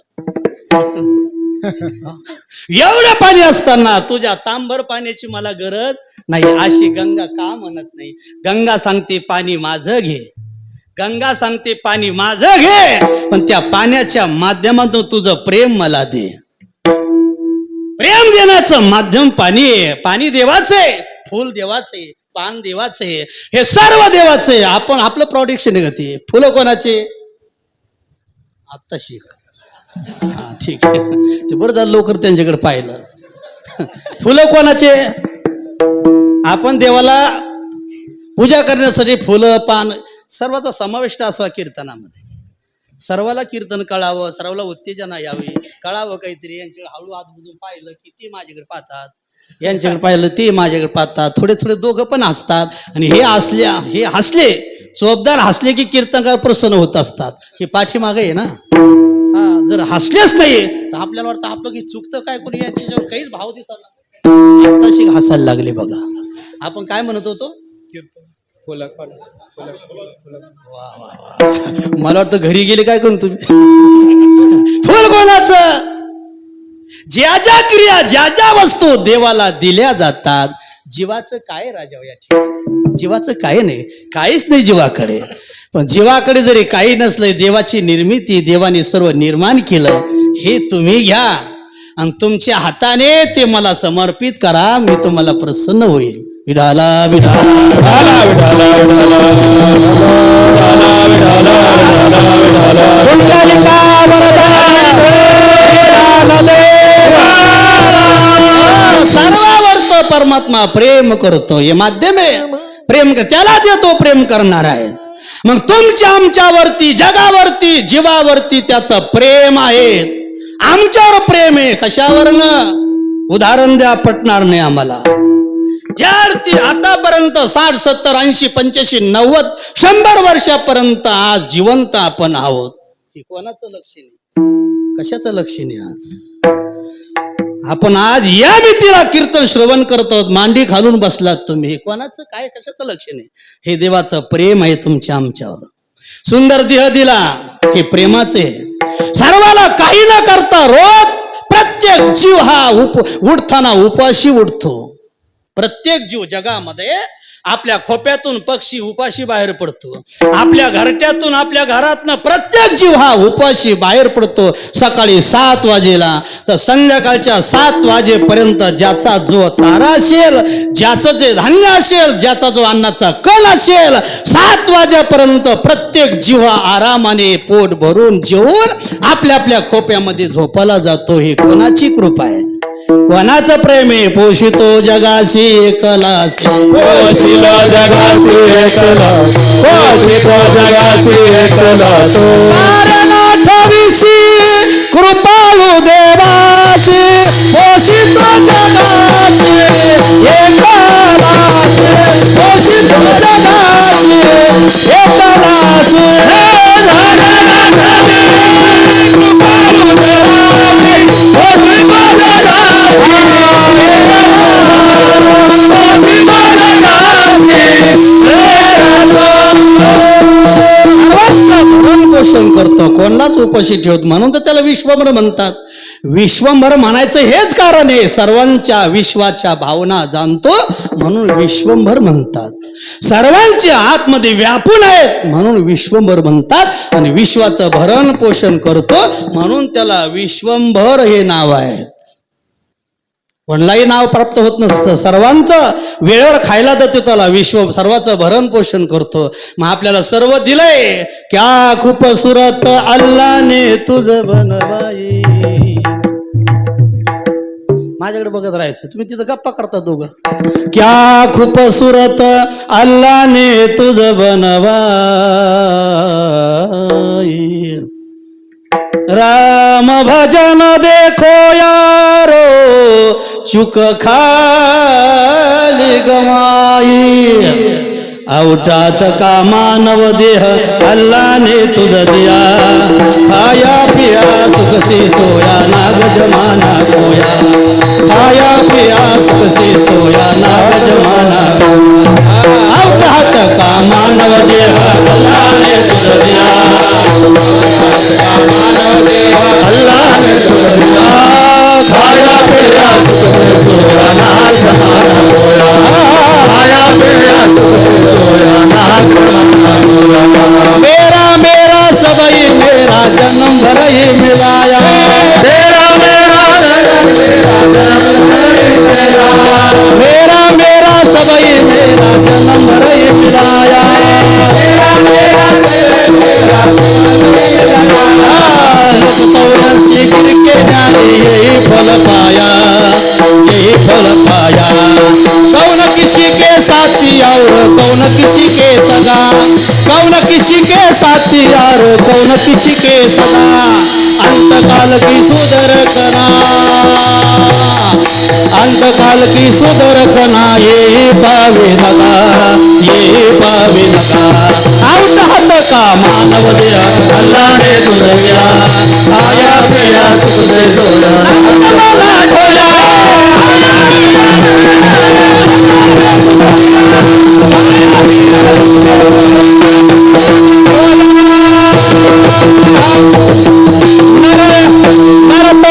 एवढं पाणी असताना तुझ्या तांबर पाण्याची मला गरज नाही, अशी गंगा का म्हणत नाही? गंगा सांगते पाणी माझं घे, गंगा सांगते पाणी माझं घे, पण त्या पाण्याच्या माध्यमातून तुझं प्रेम मला दे. प्रेम देण्याचं माध्यम पाणी आहे. पाणी देवाचे, फुल देवाचे, पान देवाचे, हे सर्व देवाचे. आपण आपलं प्रोडक्शन आहे का ते? फुलं कोणाचे? आत्ता शिक. हा ठीक आहे, ते बरं झालं लवकर त्यांच्याकडे पाहिलं. फुलं कोणाचे? आपण देवाला पूजा करण्यासाठी फुलं पान सर्वाचा समावेश असावा कीर्तनामध्ये. सर्वाला कीर्तन कळावं, सर्वाला उत्तेजना यावी, कळावं काहीतरी. यांच्याकडे हळू हात बुजून पाहिलं की ते माझ्याकडे पाहतात, यांच्याकडे पाहिलं ते माझ्याकडे पाहतात. थोडे थोडे दोघं पण हसतात. आणि हे हसले, चोपदार हसले की कीर्तनकार प्रसन्न होत असतात. हे पाठीमागे आहे ना. हा, जर हसलेच नाही तर आपल्याला वाटतं आपलं की चुकतं काय, कोणी याच्यावर काहीच भाव दिसला. आताशी हसायला लागले बघा. आपण काय म्हणत होतो? मला वाटतं घरी गेले काय करून तुम्ही. फुल कोणाचं? ज्या ज्या क्रिया, ज्या ज्या वस्तू देवाला दिल्या जातात. जीवाचं काय राजा या ठिकाणी? जीवाचं काय नाही, काहीच नाही जीवाकडे. पण जीवाकडे जरी काही नसलं, देवाची निर्मिती, देवाने सर्व निर्माण केलं, हे तुम्ही घ्या आणि तुमच्या हाताने ते मला समर्पित करा, मी तुम्हाला प्रसन्न होईल. विडाला विडाला विडाला परमात्मा प्रेम करतो, हे माध्यम आहे प्रेम त्याला देतो प्रेम करणार आहेत. मग तुमच्या आमच्यावरती, जगावरती, जीवावरती त्याचं प्रेम आहे. आमच्यावर प्रेम आहे, कशावरनं? उदाहरण द्या, पटणार नाही आम्हाला. ज्या अर्थी आतापर्यंत 60, 70, 80, 85, 90, 100 वर्षापर्यंत आज जिवंत आपण आहोत, हे कोणाचं लक्षण आहे? कशाचं लक्षण आहे? आज आपण आज या मितीला कीर्तन श्रवण करतो, मांडी घालून बसलात तुम्ही, हे कोणाचं काय, कशाचं लक्षण आहे? हे देवाचं प्रेम आहे तुमच्या आमच्यावर. सुंदर देह दिला, हे प्रेमाचे. सर्वाला काही न करता रोज प्रत्येक जीव हा उठताना उपाशी उठतो. प्रत्येक जीव जगामध्ये आपल्या खोप्यातून पक्षी उपाशी बाहेर पडतो, आपल्या घरट्यातून, आपल्या घरातनं प्रत्येक जीव हा उपाशी बाहेर पडतो. सकाळी 7 वाजेला तर संध्याकाळच्या 7 वाजेपर्यंत ज्याचा जो चारा असेल, ज्याचं जे धान्य असेल, ज्याचा जो अन्नाचा कल असेल, 7 वाजेपर्यंत प्रत्येक जीव हा आरामाने पोट भरून जेवून आपल्या आपल्या खोप्यामध्ये झोपायला जातो. ही कोणाची कृपा आहे? कोणाचं प्रेम आहे? पोषितो जगाशी एकलासी, पोषितो जगासी एकला, पोषितो जगासी एकला तो. नाठविशी कृपाळू देवासी, पोषितो जगासी एकलासी, पोषितो जगासी एकलासी. पोषण करतो, कोणालाच उपाशी ठेवत, म्हणून तर त्याला विश्वंभर म्हणतात. विश्वंभर म्हणायचं हेच कारण आहे, सर्वांच्या विश्वाच्या भावना जाणतो म्हणून विश्वंभर म्हणतात. सर्वांच्या आतमध्ये व्यापून आहेत म्हणून विश्वंभर म्हणतात. आणि विश्वाचं भरण पोषण करतो म्हणून त्याला विश्वंभर हे नाव आहे. कोणलाही नाव प्राप्त होत नसतं, सर्वांचं वेळेवर खायला देतो त्याला विश्व, सर्वांचं भरण पोषण करतो. मग आपल्याला सर्व दिलंय. क्या खूपसूरत अल्लाने तुझ बनवाई. माझ्याकडे बघत राहायचं, तुम्ही तिथं गप्पा करता दोघं. क्या खूपसूरत अल्लाने तुझ बनवाई, राम भजन देखो यारो चुक खाली गमाई. औटात का मानव देह अल्लाने तुझ दिया, खाया पिया सुखसी सोया नाग जमाना कोया, खाया पिया सुखसी सोया नाग जमाना कोया. औटात का मानव देह अल्लाने तुझ दिया, मानव देह अल्लाने तुझ दिया, खाया पिया सुखसी सोया नाग जमाना कोया, खाया पिया मेरा मेरा सबई मेरा जन्म भर ही मिलाया, मेरा मेरा मेरा मेरा सबई मेरा जन्म भर ही मिलाया, गिर के जाने यही फल पाया, यही फल पाया. कौन किसी के साथी और कौन किसी के सगा, कौन किसी के साथी और कौन किसी के सगा. अंतकाल की सुदर्शना, अंतकाल की सुदर्शना ये पावे लगा, ये पावे लगा. औटात का मानव दिया अल्लाह ने तुझ दिया, आया पिया सुख से सोया नाग खोया.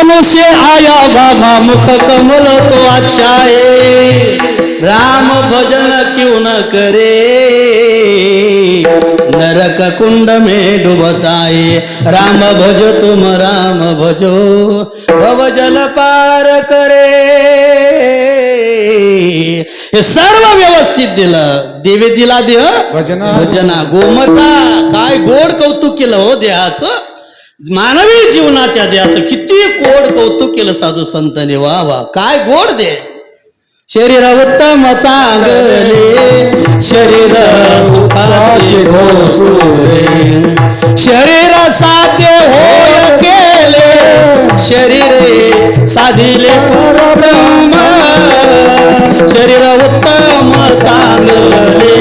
नर से आया बाबा मुख कमल तो अच्छा है, राम भजन क्यों न करे, नरक कुंड में डूबताए. राम भजो तुम राम भजो, भव जल पार करे. हे सर्व व्यवस्थित दिलं. देवे दिला देह भजना. गोमटा काय गोड कौतुक केलं हो देहाचं, मानवी जीवनाच्या देहाचं किती गोड कौतुक केलं साधू संतांनी. वा वा, काय गोड दे. शरीर उत्तम चांगले शरीर सुखाचे घोसुरे शरीर साध्य होय केले शरीरे साधिले परब्रह्म शरीर उत्तम चांगले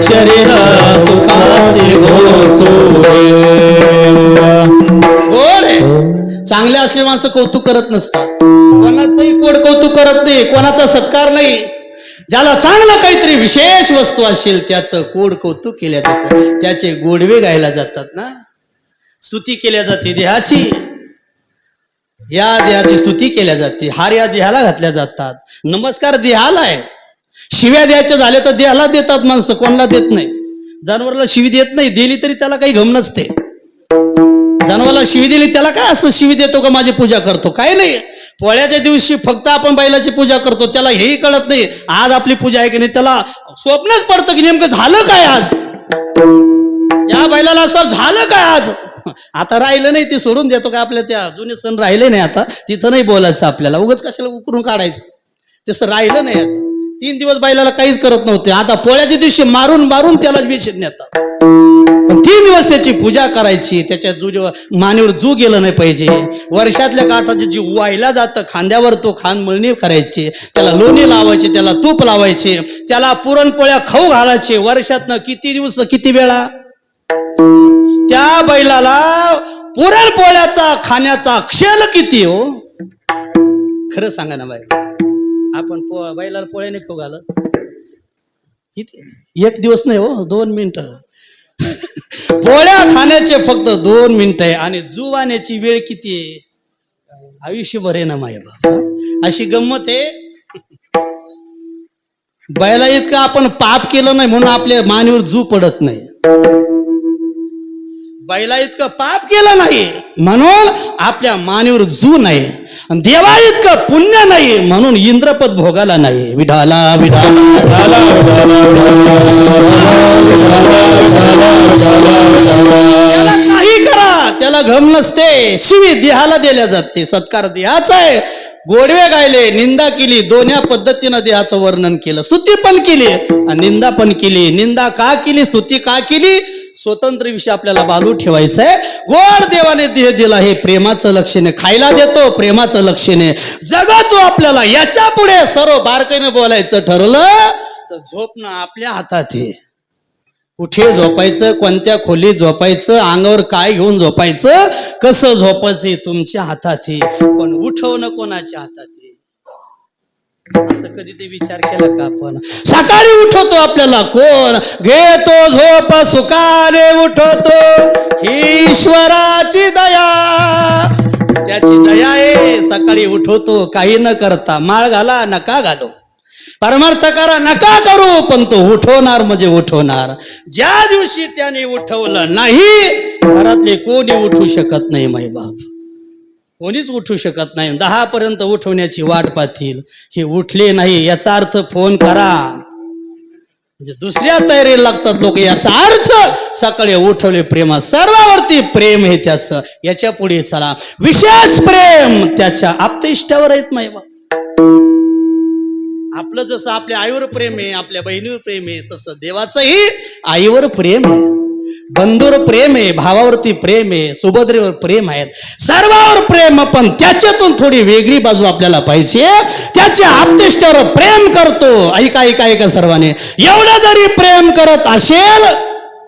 शरीर सुखाचे घोसुरे चांगले असले माणसं कौतुक करत नसतात कोणाचंही कोड कौतुक करत नाही कोणाचा सत्कार नाही ज्याला चांगलं काहीतरी विशेष वस्तू असेल त्याचं कोड कौतुक केल्या जातं त्याचे गोडवे गायला जातात ना स्तुती केल्या जाते देहाची या देहाची स्तुती केल्या जाते हार या देहाला घातल्या जातात नमस्कार देहाला आहे शिव्या द्यायचे झाले तर देहाला देतात माणसं कोणाला देत नाही जनावराला शिवी देत नाही दिली तरी त्याला काही घम नसते जनावराला शिवी दिली त्याला काय असतं शिवी देतो का माझी पूजा करतो काय नाही पोळ्याच्या दिवशी फक्त आपण बैलाची पूजा करतो त्याला हेही कळत नाही आज आपली पूजा आहे की नाही त्याला स्वप्नच पडतं की नेमकं झालं काय आज त्या बैलाला असं झालं काय आज आता राहिलं नाही ते सोडून देतो का आपल्या त्या जुने सण राहिले नाही आता तिथं नाही बोलायचं आपल्याला उगाच कशाला उकरून काढायचं तसं राहिलं नाही आता 3 दिवस बैलाला काहीच करत नव्हते आता पोळ्याच्या दिवशी मारून मारून त्याला विषेत नेतात पण 3 दिवस त्याची पूजा करायची त्याच्या मानेवर जू गेलं नाही पाहिजे वर्षातल्या काठाचे जी वाहिला जातं खांद्यावर तो खान मळणी करायची त्याला लोणी लावायचे त्याला तूप लावायचे त्याला पुरणपोळ्या खाऊ घालायचे वर्षातनं किती दिवस किती वेळा त्या बैलाला पुरणपोळ्याचा खाण्याचा क्षण किती हो खरं सांगा ना बाई आपण बैलाला पोळ्याने खाऊ घालत किती 1 दिवस नाही हो 2 मिनिटं पोळ्या खाण्याचे फक्त 2 मिनिटं आहे आणि जुवाण्याची वेळ किती आहे आयुष्यभर आहे ना माय बाप अशी गंमत आहे बैला इतकं आपण पाप केलं नाही म्हणून आपल्या मानेवर जू पडत नाही बैला इतकं पाप केलं नाही म्हणून आपल्या मानेवर जू नाही आणि देवा इतकं पुण्य नाही म्हणून इंद्रपद भोगाला नाही विढाला विढाला त्याला काही करा त्याला घम नसते शिवी देहाला दिल्या जाते सत्कार देहाचा आहे गोडवे गायले निंदा केली दोन्ही पद्धतीनं देहाचं वर्णन केलं स्तुती पण केली आणि निंदा पण केली निंदा का केली स्तुती का केली स्वतंत्र विषय आपल्याला बाजू ठेवायचं आहे गोड देवाने देह दिला हे प्रेमाचं लक्षणे खायला देतो प्रेमाचं लक्षणे जगतो आपल्याला याच्या पुढे सर्व बारकाईने बोलायचं ठरलं तर झोपणं आपल्या हातात आहे कुठे झोपायचं कोणत्या खोलीत झोपायचं अंगावर काय घेऊन झोपायचं कसं झोपायचं तुमच्या हातात आहे पण उठवणं कोणाच्या हातात आहे असं कधी ते विचार केला का आपण सकाळी उठवतो आपल्याला कोण घेतो झोप सुखाने उठवतो ही ईश्वराची दया त्याची दया आहे सकाळी उठवतो काही न करता माळ घाला नका घालो परमार्थ करा नका करू पण तो उठवणार म्हणजे उठवणार ज्या दिवशी त्याने उठवलं नाही घरातले कोणी उठू शकत नाही माई बाप कोणीच उठू शकत नाही 10 पर्यंत उठवण्याची वाट पाहतील हे उठले नाही याचा अर्थ फोन करा म्हणजे दुसऱ्या तयारीला लागतात लोक याचा अर्थ सकाळी उठवले प्रेम सर्वावरती प्रेम हे त्याचं याच्या पुढे चला विशेष प्रेम त्याच्या आप्तेष्टावर आहेत माई बाप आपलं जसं आपल्या आईवर प्रेम आहे आपल्या बहिणीवर प्रेम आहे तसं देवाचंही आईवर प्रेम आहे बंधूवर प्रेम आहे भावावरती प्रेम आहे सुभद्रेवर प्रेम आहेत सर्वावर प्रेम पण त्याच्यातून थोडी वेगळी बाजू आपल्याला पाहिजे त्याच्या आप्तेष्टावर प्रेम करतो ऐका ऐका ऐका सर्वांनी एवढं जरी प्रेम करत असेल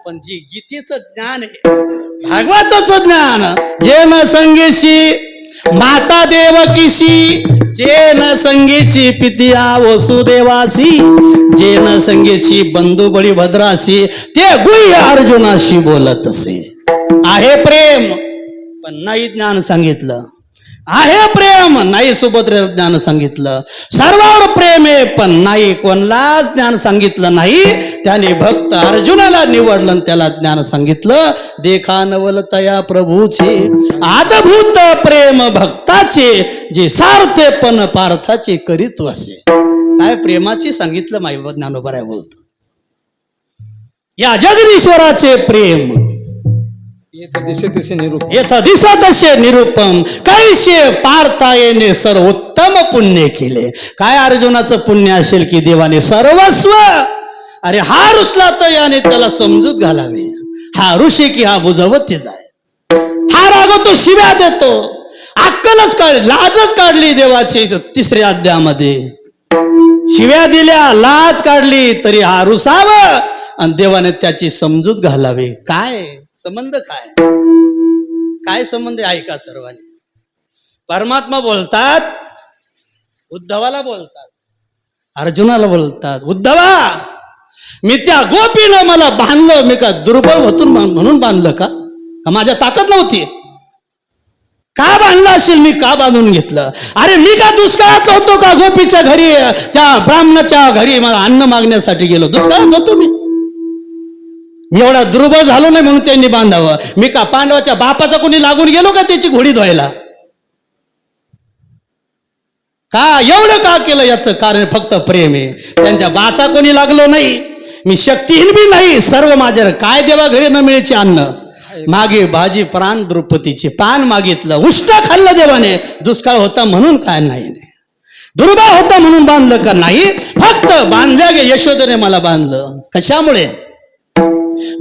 पण जी गीतेचं ज्ञान आहे भागवताचं ज्ञान जे न संगेशी माता देवकीशी जे न संगेशी पितिया वसुदेवासी जे न संगेशी बंधू बळी भद्रासी ते गुह्य अर्जुनाशी बोलत असे आहे प्रेम पण नाही ज्ञान सांगितलं आहे प्रेम नाही सुभद्रेला ज्ञान सांगितलं सर्वावर प्रेम आहे पण नाही कोणालाच ज्ञान सांगितलं नाही त्याने भक्त अर्जुनाला निवडलं त्याला ज्ञान सांगितलं देखा नवलतया प्रभूचे आदभूत प्रेम भक्ताचे जे सार्थेपण पार्थाचे करीत असे काय प्रेमाची सांगितलं माई ज्ञानोबराय बोलतो या जगदीश्वराचे प्रेम येथ दिसतसे निरूपम कैसे पार्था येणे सर्वोत्तम पुण्य केले. काय अर्जुनाचं पुण्य असेल की देवाने सर्वस्व, अरे हा रुसला तर याने त्याला समजूत घालावी. हा ऋषी की हा बुजवत जाय, हा रागवतो, शिव्या देतो, अक्कलच काढली, लाजच काढली देवाची. 3ऱ्या अध्यायामध्ये शिव्या दिल्या, लाज काढली, तरी हा रुसावं आणि देवाने त्याची समजूत घालावी. काय संबंध, काय संबंध आहे का सर्वांनी? परमात्मा बोलतात, उद्धवाला बोलतात, अर्जुनाला बोलतात, उद्धवा मी त्या गोपीनं मला बांधलं, मी का दुर्बळ होतो म्हणून बांधलं का? माझ्या ताकद नव्हती? का बांधलं असेल, मी का बांधून घेतलं? अरे मी का दुष्काळात होतो का? गोपीच्या घरी, त्या ब्राह्मणाच्या घरी मला अन्न मागण्यासाठी गेलो, दुष्काळात होतो मी एवढा दुर्बळ झालो नाही म्हणून त्यांनी बांधावं. मी का पांडवाच्या बापाचा कोणी लागून गेलो का त्याची घोडी धुवायला? का एवढं का केलं? याचं कारण फक्त प्रेम आहे. त्यांच्या बाचा कोणी लागलो नाही, मी शक्तीहीन बी नाही, सर्व माझ्या. काय देवा घरी न मिळायचे अन्न, मागे भाजी प्राण द्रौपदीचे पान मागितलं, उष्ट खाल्लं देवाने. दुष्काळ होता म्हणून काय नाही, दुर्बळ होता म्हणून बांधलं का नाही? फक्त बांधल्या गे यशोदेने मला बांधलं. कशामुळे?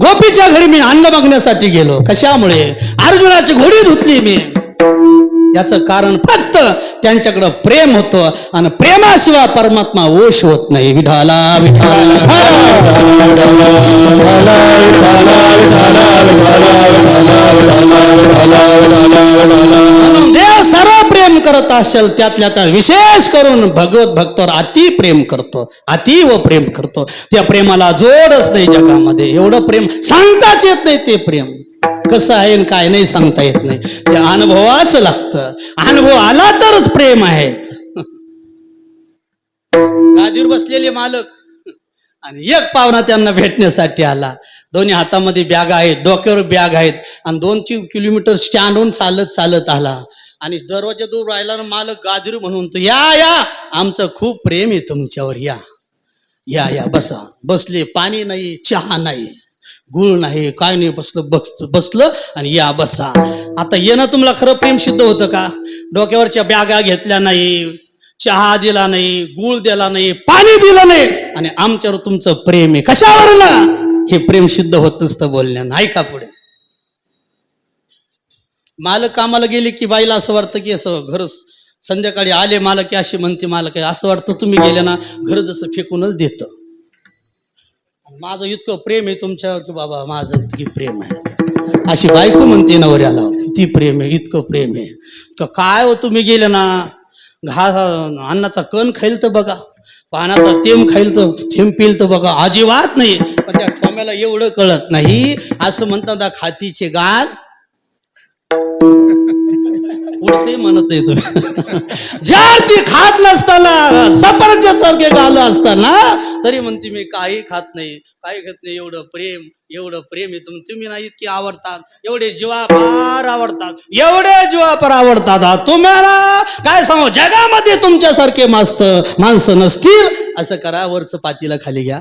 गोपीच्या घरी मी अन्न मागण्यासाठी गेलो. कशामुळे? अर्जुनाची घोडी धुतली मी. याचं कारण फक्त त्यांच्याकडं प्रेम होतं, आणि प्रेमाशिवाय परमात्मा वश होत नाही. विठाला विठाला देव सर्व प्रेम करत असेल, त्यातल्या त्या विशेष करून भगवत भक्तावर अति प्रेम करतो, अतीव प्रेम करतो. त्या प्रेमाला जोडच नाही जगामध्ये. एवढं प्रेम सांगताच येत नाही. ते प्रेम कसं आहे आणि काय नाही सांगता येत नाही, ते अनुभवाच लागतं. अनुभव आला तरच प्रेम आहे. गादीवर बसलेले मालक आणि एक पाहुणा त्यांना भेटण्यासाठी आला. दोन्ही हातामध्ये बॅग आहेत, डोक्यावर बॅग आहेत, आणि 2-3 किलोमीटर स्टँडहून चालत चालत आला. आणि दरवाजा दूर राहिला ना मालक गादीवर म्हणून तो, या आमचं खूप प्रेम आहे तुमच्यावर, या बसा. बसले, पाणी नाही, चहा नाही, गुळ नाही, काय नाही, बसलं आणि या बसा. आता येणं तुम्हाला खरं प्रेम सिद्ध होतं का? डोक्यावरच्या बॅगा घेतल्या नाही, चहा दिला नाही, गुळ दिला नाही, पाणी दिलं नाही, आणि आमच्यावर तुमचं प्रेम आहे. कशावर ना? हे प्रेम सिद्ध होत नसतं बोलण्यानं. ऐका पुढे. मालक कामाला गेले की बाईला असं वाटतं की असं घर, संध्याकाळी आले मालक की अशी म्हणते मालक, असं वाटतं तुम्ही गेले ना घर जसं फेकूनच देतं. माझं इतकं प्रेम आहे तुमच्यावर की बाबा माझं इतकी प्रेम आहे, अशी बायको म्हणते नवऱ्याला. किती प्रेम आहे, इतकं प्रेम आहे. काय हो तुम्ही गेले ना, घास अन्नाचा कण खाईल तर बघा, पाण्याचा थेंब खाईल तर थेंब पिल तर बघा, अजिबात नाही. पण त्या ठोम्याला एवढं कळत नाही. असं म्हणतात खातीचे गाल, पुढचे म्हणत नाही तुम्ही. जर ती खात नसताना, सफरचंदासारखे गाल असताना, तरी म्हणते मी काही खात नाही, काही खात नाही. एवढं प्रेम आहे तुम्ही नाही इतकी आवडतात, एवढे जीवापार आवडतात, एवढे जीवापार आवडतात. तुम्हाला काय सांगू, जगामध्ये तुमच्यासारखे माणसं नसतील. असं करा, वरचं पातीला खाली घ्या.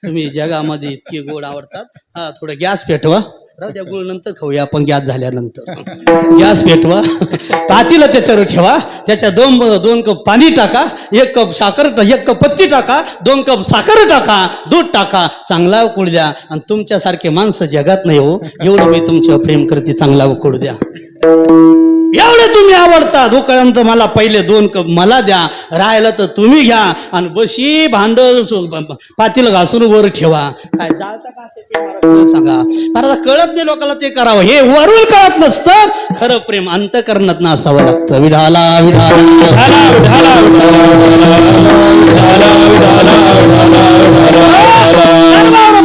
तुम्ही जगामध्ये इतके गोड आवडतात. हा, थोडं गॅस पेटवा, राहू द्या, गुळ नंतर खाऊया आपण, गॅस झाल्यानंतर. गॅस पेटवा, पातीला त्याच्यावर ठेवा, त्याच्या 2 कप पाणी टाका, 1 कप साखर, 1 कप पत्ती टाका, 2 कप साखर टाका, दूध टाका, चांगला उकळू द्या. आणि तुमच्यासारखे माणसं जगात नाही हो, एवढं मी तुमच्यावर प्रेम करते, चांगला उकळू द्या. एवढे तुम्ही आवडतात. उकळल्यानंतर मला पहिले 2 कप मला द्या, राहिलं तर तुम्ही घ्या, आणि बशी भांड पातीला घासून वर ठेवा. काय जाळता का असे सांगा. पण आता कळत नाही लोकांना ते करावं, हे वरून कळत नसतं. खरं प्रेम अंतःकरणात ना असावं लागतं. विढाला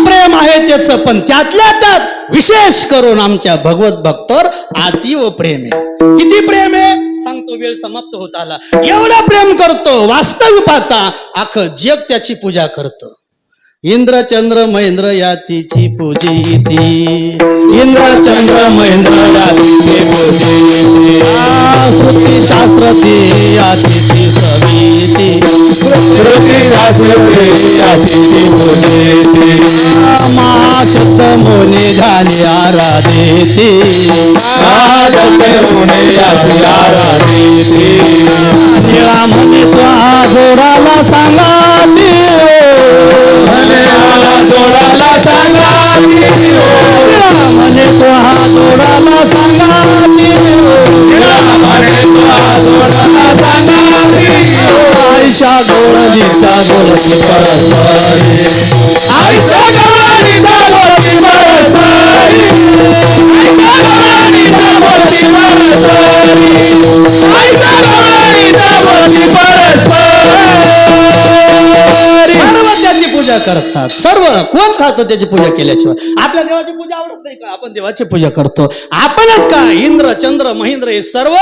प्रेम आहे त्याचं, पण त्यातल्या त्यात विशेष करून आमच्या भगवत भक्तावर अतीव प्रेम आहे. किती प्रेम आहे सांगतो, वेळ समाप्त होत आला. एवढं प्रेम करतो, वास्तव पाहता अख्खं जग त्याची पूजा करतं. इंद्र चंद्र महेंद्र यातीची पूजिती, इंद्र चंद्र महेंद्र यातीची पूजिती, श्रुती शास्त्र यातीची समिती, श्रुती शास्त्र यातीची पूजिती, महाशब्द मोने झाले आराधिती, महाशब्द मोने झाले आराधिती, निळा जोडाला सांगा म्हणे मला जोडाला सांगा म्हणे तो हा जोडाला सांगा म्हणे तो हा जोडाला सांगा आयशा जोडलीचा बोलती परस्परी आईच्या गवळणीचा बोलती परस्परी आईच्या गवळणीचा बोलती परस्परी आईच्या गवळणीचा बोलती परस्परी सर्व त्याची पूजा करतात. सर्व कोण खातं त्याची पूजा केल्याशिवाय? आपल्या देवाची पूजा आवडत नाही का? आपण देवाची पूजा करतो. आपणच का इंद्र चंद्र महेंद्र हे सर्व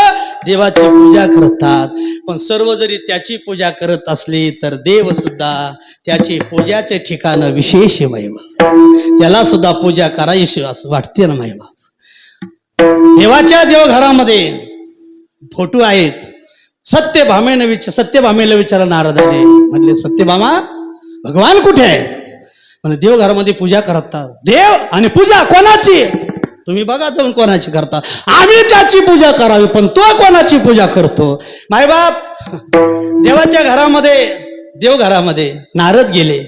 देवाची पूजा करतात. पण सर्व जरी त्याची पूजा करत असली तर देव सुद्धा त्याची पूजाचे ठिकाण विशेष महिमा, त्याला सुद्धा पूजा करायची असं वाटते ना महिमा. देवाच्या देवघरामध्ये फोटो आहेत. सत्यभामेला विचारलं नारदाने, म्हटले सत्यभामा भगवान कुठे आहेत? म्हणजे देवघरामध्ये पूजा करतात. देव आणि पूजा कोणाची? तुम्ही बघा जाऊन कोणाची करता. आम्ही त्याची पूजा करावी, पण तो कोणाची पूजा करतो? मायबाप देवाच्या घरामध्ये देवघरामध्ये नारद गेले.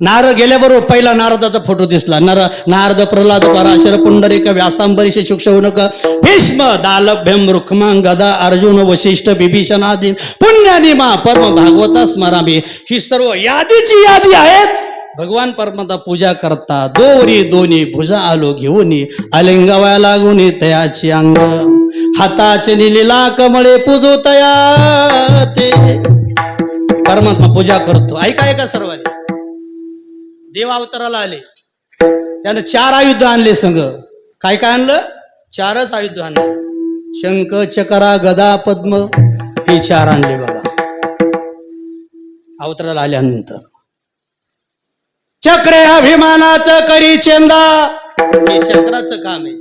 नारद गेल्याबरोबर पहिला नारदाचा फोटो दिसला. नारद प्रल्हाद पराशर पुंडरीक व्यासांबरीश शुकशौनक भीष्म दालभ्यम रुक्मा गदा अर्जुन वशिष्ठ बिभीषण आदी पुण्यानिमा परम भागवता स्मरामी. ही सर्व यादीची यादी आहेत. भगवान परमात्मा पूजा करता. दोरी दोन्ही भुजा आलो घेऊन अलिंगवा लागून तयाची अंग हाताचे निलीला कमळे पूजो तया ते परमात्मा पूजा करतो. ऐका सर्वांनी. देव अवताराला आले, त्यानं 4 आयुध आणले संग. काय आणलं? 4च आयुध आणले. शंख चक्रा गदा पद्म हे 4 आणले बघा अवताराला आल्यानंतर. चक्रे अभिमानाचं करी चेंदा हे चक्राचं काम आहे.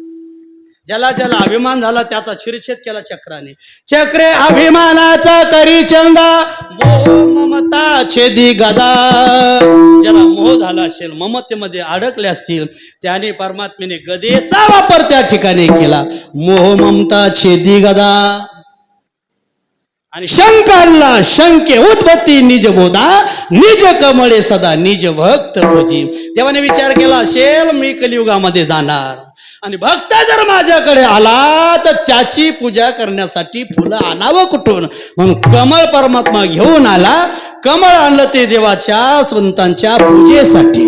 ज्याला ज्याला अभिमान झाला त्याचा शिरछेद केला चक्राने. चक्रे अभिमानाचा करी चंदा मोह ममता छेदी गदा. ज्याला मोह झाला असेल, ममतेमध्ये अडकले असतील, त्याने परमात्मेने गदेचा वापर त्या ठिकाणी केला. मोह ममता छेदी गदा. आणि शंख आणला शंके उत्पत्ती निज बोधा निज कमळे सदा निज भक्त भोजी. देवाने विचार केला असेल मी कलियुगामध्ये जाणार आणि भक्त जर माझ्याकडे आला तर त्याची पूजा करण्यासाठी फुलं आणावं कुठून? म्हणून कमळ परमात्मा घेऊन आला. कमळ आणलं ते देवाच्या संतांच्या पूजेसाठी.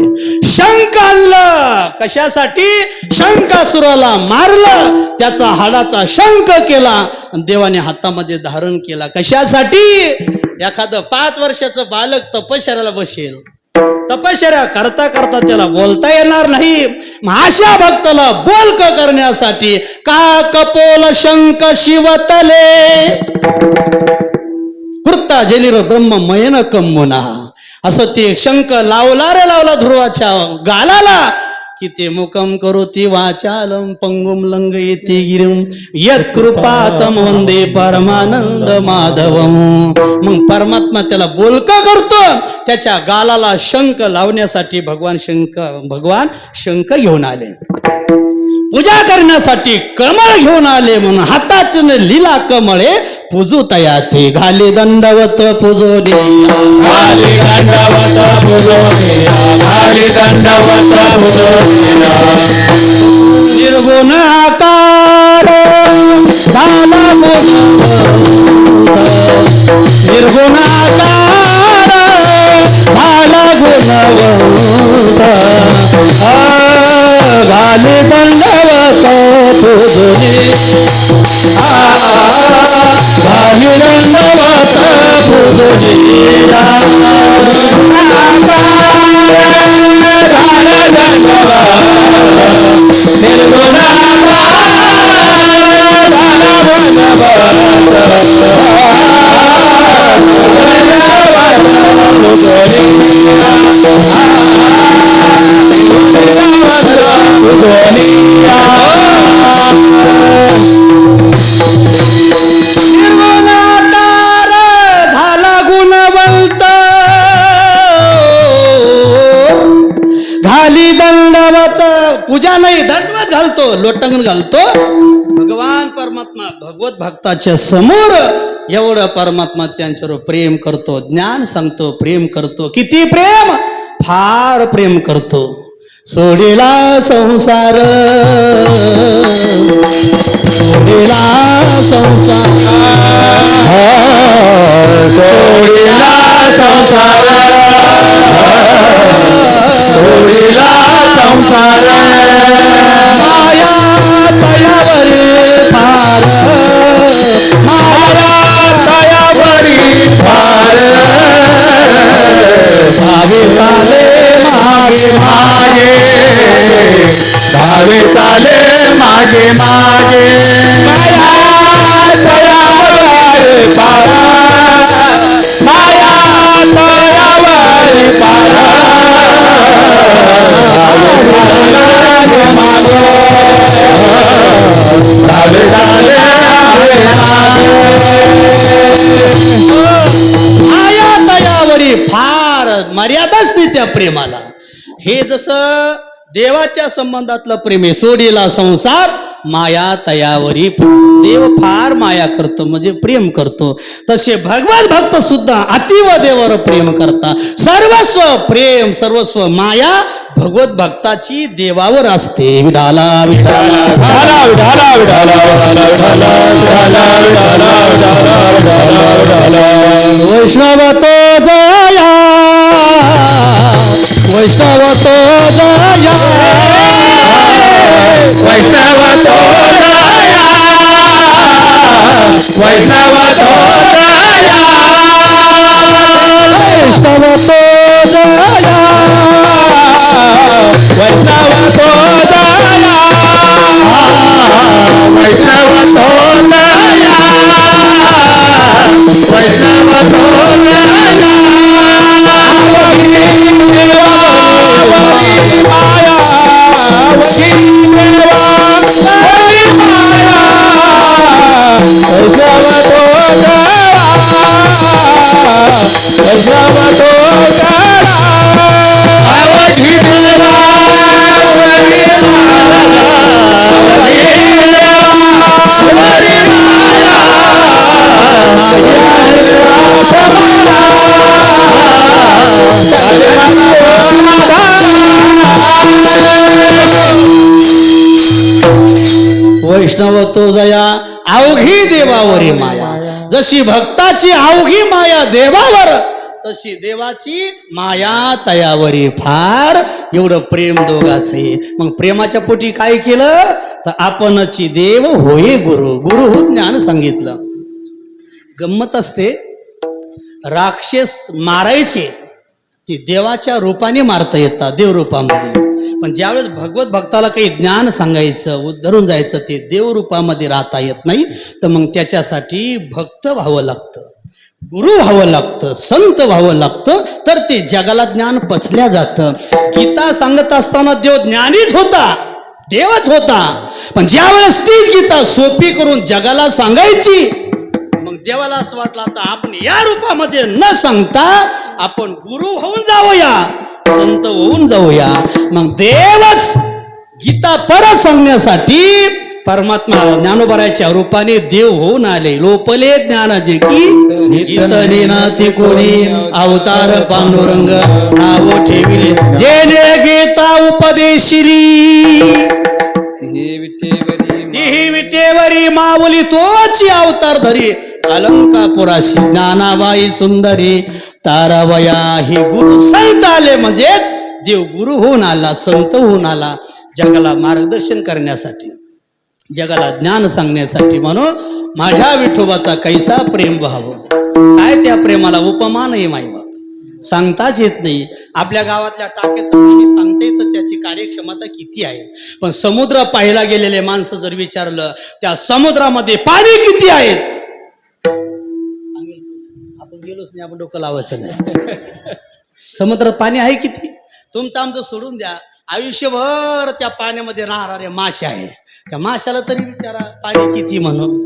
शंख आणलं कशासाठी? शंखासुराला मारलं, त्याचा हाडाचा शंख केला, देवाने हातामध्ये धारण केला. कशासाठी? एखादं 5 वर्षाचं बालक तपश्चर्याला बसेल, तपश्चर्या करता करता त्याला बोलता येणार नाही. अशा भक्ताला बोलक करण्यासाठी का कपोल शंख शिवतले कृता जलिर ब्रह्म मयन कम्मुना. असं ते शंख लावला ध्रुवाच्या गालाला कि ते मुकम करोती वाचालम पंगुम लंघयति गिरिम यत् कृपातम वंदे परमानंद माधवम. मग परमात्मा त्याला बोलक करतो. त्याच्या गालाला शंख लावण्यासाठी भगवान शंख घेऊन आले. पूजा करण्यासाठी कमळ घेऊन आले. म्हणून हाताच लीला कमळे पूजू तया ते घाली दंडवत पूजोनी घाली दंडवत पूजोनिया घाली दंडवत पूजोनिया. निर्गुण आकार झाला निर्गुण आकार झाला गुणवंत घाली दंडवत पूजोनी घाली दंडवत पूजोनिया. झाला गुणवंत घाली दंडवत. पूजा नाही, दंडवत घालतो, लोटंगण घालतो. भगवान परमात्मा भगवत भक्ताच्या समोर एवढं परमात्मा त्यांच्यावर प्रेम करतो, ज्ञान सांगतो, प्रेम करतो. किती प्रेम, फार प्रेम करतो. सोडिला संसार, सोडिला संसार, सोडिला संसार, सोडिला संसार, माया तयावरी फार, माया दयावरी फार, भावे चाले मागे मागे, भावे चाले मागे मागे, माया दयावरी फार, माया दयावरी फार, भावे चाले माया तयावरी फार, मर्यादाच नाही त्या प्रेमाला. हे जसं देवाच्या संबंधातलं प्रेम आहे, सोडीला संसार माया तयावरी फार. देव फार माया करतो म्हणजे प्रेम करतो. तसे भगवत भक्त सुद्धा अतिव देवावर प्रेम करता. सर्वस्व प्रेम, सर्वस्व माया भगवत भक्ताची देवावर असते. विठाला विठाला विठाला विठाला विठाला विठाला विठाला विठाला विठाला विठाला वैष्णव तो जया, वैष्णव तो जया, वैष्णव तो दया, वैष्णव तो दया, वैष्णव तो जया, वैष्णव तो दया, वैष्णव तो दया, वैष्णव तो दया, वैष्णव तो जया, अवघी देवावरी माया. जशी भक्ताची अवघी माया देवावर, तशी देवाची माया तयावरी फार. एवढं प्रेम दोघाचे. मग प्रेमाच्या पोटी काय केलं तर आपणची देव होय गुरु. गुरु हो ज्ञान सांगितलं. गंमत असते, राक्षस मारायचे ते देवाच्या रूपाने मारता येतात, देवरूपामध्ये. पण ज्यावेळेस भगवत भक्ताला काही ज्ञान सांगायचं, उद्धरून जायचं, ते देवरूपामध्ये राहता येत नाही. तर मग त्याच्यासाठी भक्त व्हावं लागतं, गुरु व्हावं लागतं, संत व्हावं लागतं, तर ते जगाला ज्ञान पचल्या जातं. गीता सांगत असताना देव ज्ञानीच होता, देवच होता. पण ज्यावेळेस तीच गीता सोपी करून जगाला सांगायची, मग देवाला असं वाटलं आता आपण या रूपामध्ये न सांगता आपण गुरु होऊन जाऊया, संत होऊन जाऊया. मग देवच गीता परत सांगण्यासाठी परमात्मा ज्ञानोबराच्या रूपाने देव होऊन आले. लोपले ज्ञान जे की इतने ना ते कोणी, अवतार पांडुरंग नाव ठेविले, जेने गीता उपदेशिरी, ती विटेवरी माऊली तोची अवतार धरी, अलंकापुराशी ज्ञानाबाई सुंदरी, तारावया ही गुरु संत आले. म्हणजेच देव गुरु होऊन आला, संत होऊन आला, जगाला मार्गदर्शन करण्यासाठी, जगाला ज्ञान सांगण्यासाठी. म्हणून माझ्या विठोबाचा कैसा प्रेम व्हावं. काय त्या प्रेमाला उपमा नाही माईबाप, सांगताच येत नाही. आपल्या गावातल्या टाक्याचं पाणी सांगता येतं, त्याची कार्यक्षमता किती आहे. पण समुद्र पाहायला गेलेले माणसं जर विचारलं त्या समुद्रामध्ये पाणी किती आहेत, आपण गेलोच नाही, आपण डोकं लावायचं नाही. समुद्रात पाणी आहे किती, तुमचं आमचं सोडून द्या. आयुष्यभर त्या पाण्यामध्ये राहणारे मासे आहे, त्या माशाला तरी विचारा पाणी किती म्हणून.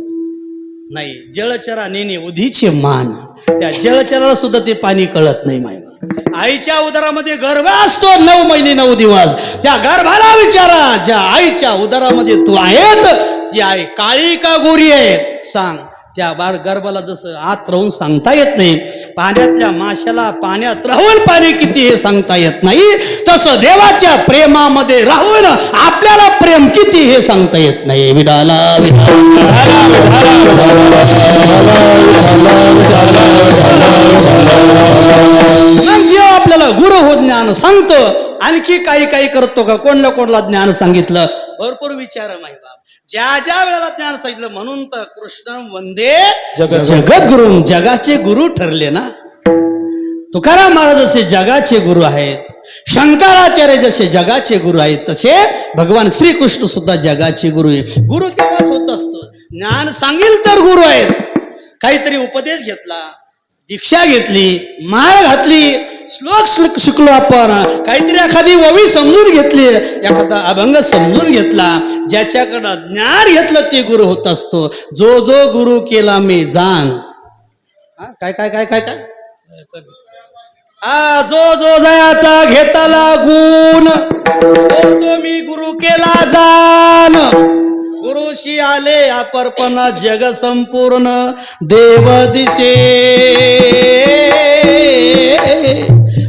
नाही, जलचरा नेणे उधीचे मान, त्या जलचराला सुद्धा ते पाणी कळत नाही. माय आईच्या उदरामध्ये गर्भ असतो 9 महिने 9 दिवस, त्या गर्भाला विचारा ज्या आईच्या उदरामध्ये तू आहेत ती आई काळी का गोरी आहे सांग. त्या गर्भाला जसं आत राहून सांगता येत नाही, पाण्यातल्या माशाला पाण्यात राहून पाणी किती हे सांगता येत नाही, तसं देवाच्या प्रेमामध्ये राहून आपल्याला प्रेम किती हे सांगता येत नाही. विडाला देव आपल्याला गुरु हो ज्ञान सांगतो. आणखी काही करतो का? कोणला ज्ञान सांगितलं? भरपूर विचार माही बाप. ज्या वेळेला ज्ञान सांगितलं म्हणून तर कृष्ण वंदे जगद्गुरु, जगाचे गुरु ठरले ना. तुकाराम महाराज जसे जगाचे गुरु आहेत, शंकराचार्य जसे जगाचे गुरु आहेत, तसे भगवान श्रीकृष्ण सुद्धा जगाचे गुरु आहे. गुरु तेव्हाच होत असतो ज्ञान सांगेल तर गुरु आहेत. काहीतरी उपदेश घेतला, दीक्षा घेतली, माळ घातली, श्लोक शिकलो आपण, काहीतरी एखादी ववी समजून घेतली, एखादा अभंग समजून घेतला, ज्याच्याकडं ज्ञान घेतलं ते गुरु होत असतो. जो गुरु केला मी जाण. काय काय काय काय काय जो जयाचा घेताला गुण, तो मी गुरु केला जाण. गुरुशी आले अपरपण जग संपूर्ण देव दिसे.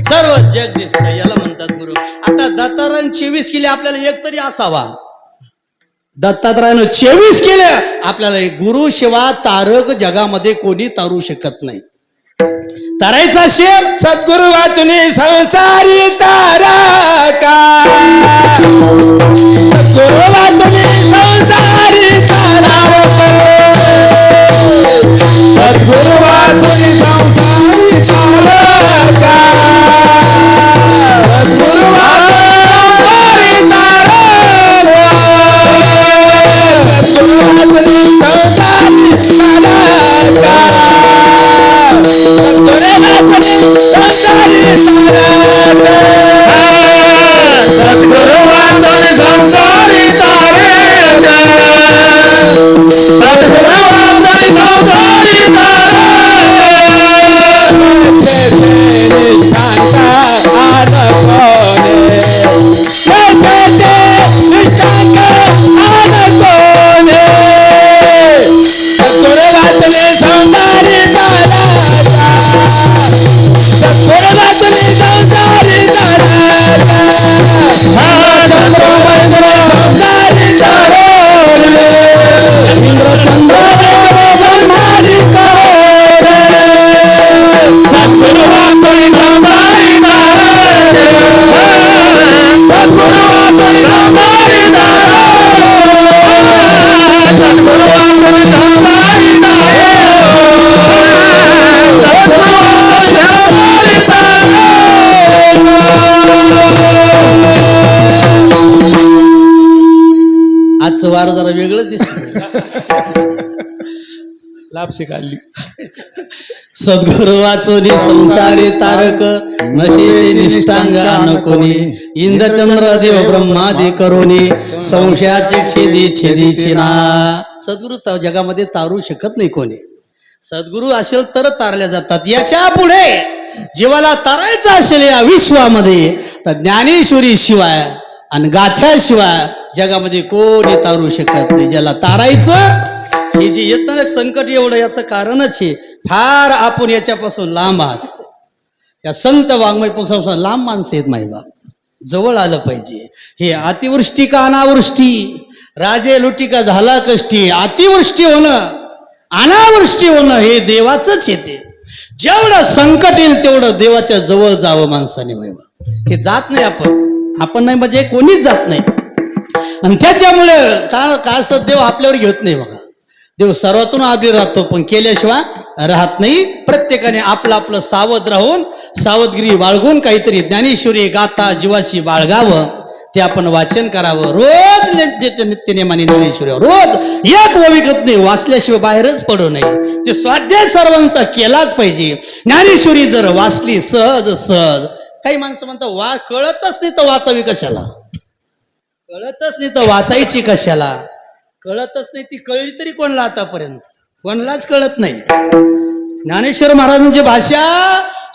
सर्व जग दिसत, याला म्हणतात गुरु. आता दत्तात्रयानं 24 केले, आपल्याला एक तरी असावा. दत्तात्रयानं 24 केले, आपल्याला गुरु शिवाय तारक जगामध्ये कोणी तारू शकत नाही. तारायचा शेर सद्गुरु वाचून संसारी तारका, सद्गुरु वाचून संसारी तारका, सद्गुरु वाचून संसारी तारका, सद्गुरु वाचून संसारी तारका, सद्गुरु वाचून संसारी आजचं वार जरा वेगळंच दिसत. लापशी काढली. सद्गुरु वाचोनी संसारी तारक, नशेषे निष्ठांग कोणी, इंद्रचंद्र देव ब्रह्मादी करोनी, संशयाचे छेदी छेदी छिना. सद्गुरु जगामध्ये तारू शकत नाही कोणी. सद्गुरु असेल तर तारल्या जातात. याच्या पुढे जीवाला तारायचं असेल या विश्वामध्ये तर ज्ञानेश्वरी शिवाय आणि गाथ्याशिवाय जगामध्ये कोणी तारू शकत नाही. ज्याला तारायचं हे जे येतं संकट एवढं, याचं कारणच आहे फार आपण याच्यापासून लांब आहात. या संत वाङ्मयपासून लांब माणसं आहेत माई बाप. जवळ आलं पाहिजे. हे अतिवृष्टी का अनावृष्टी, राजे लुटी का झाला कष्टी. अतिवृष्टी होणं अनावृष्टी होणं हे देवाचंच येते. जेवढं संकट येईल तेवढं देवाच्या जवळ जावं माणसाने माई बाप. हे जात नाही आपण नाही म्हणजे कोणीच जात नाही. आणि त्याच्यामुळे का असं देव आपल्यावर घेत नाही बघा. देव सर्वातून आभी राहतो पण केल्याशिवाय राहत नाही. प्रत्येकाने आपलं सावध राहून सावधगिरी बाळगून काहीतरी ज्ञानेश्वरी गाथा जीवाशी बाळगावं. ते आपण वाचन करावं. रोज नित्यनेमाने ज्ञानेश्वरीवर रोज एक विकत नाही वाचल्याशिवाय बाहेरच पडू नये. ते स्वाध्याय सर्वांचा केलाच पाहिजे. ज्ञानेश्वरी जर वाचली सहज. काही माणसं म्हणतात कळतच नाही तर वाचावी कशाला, कळतच नाही तर वाचायची कशाला. कळतच नाही ती कळली तरी कोणला आतापर्यंत कोणलाच कळत नाही. ज्ञानेश्वर महाराजांची भाषा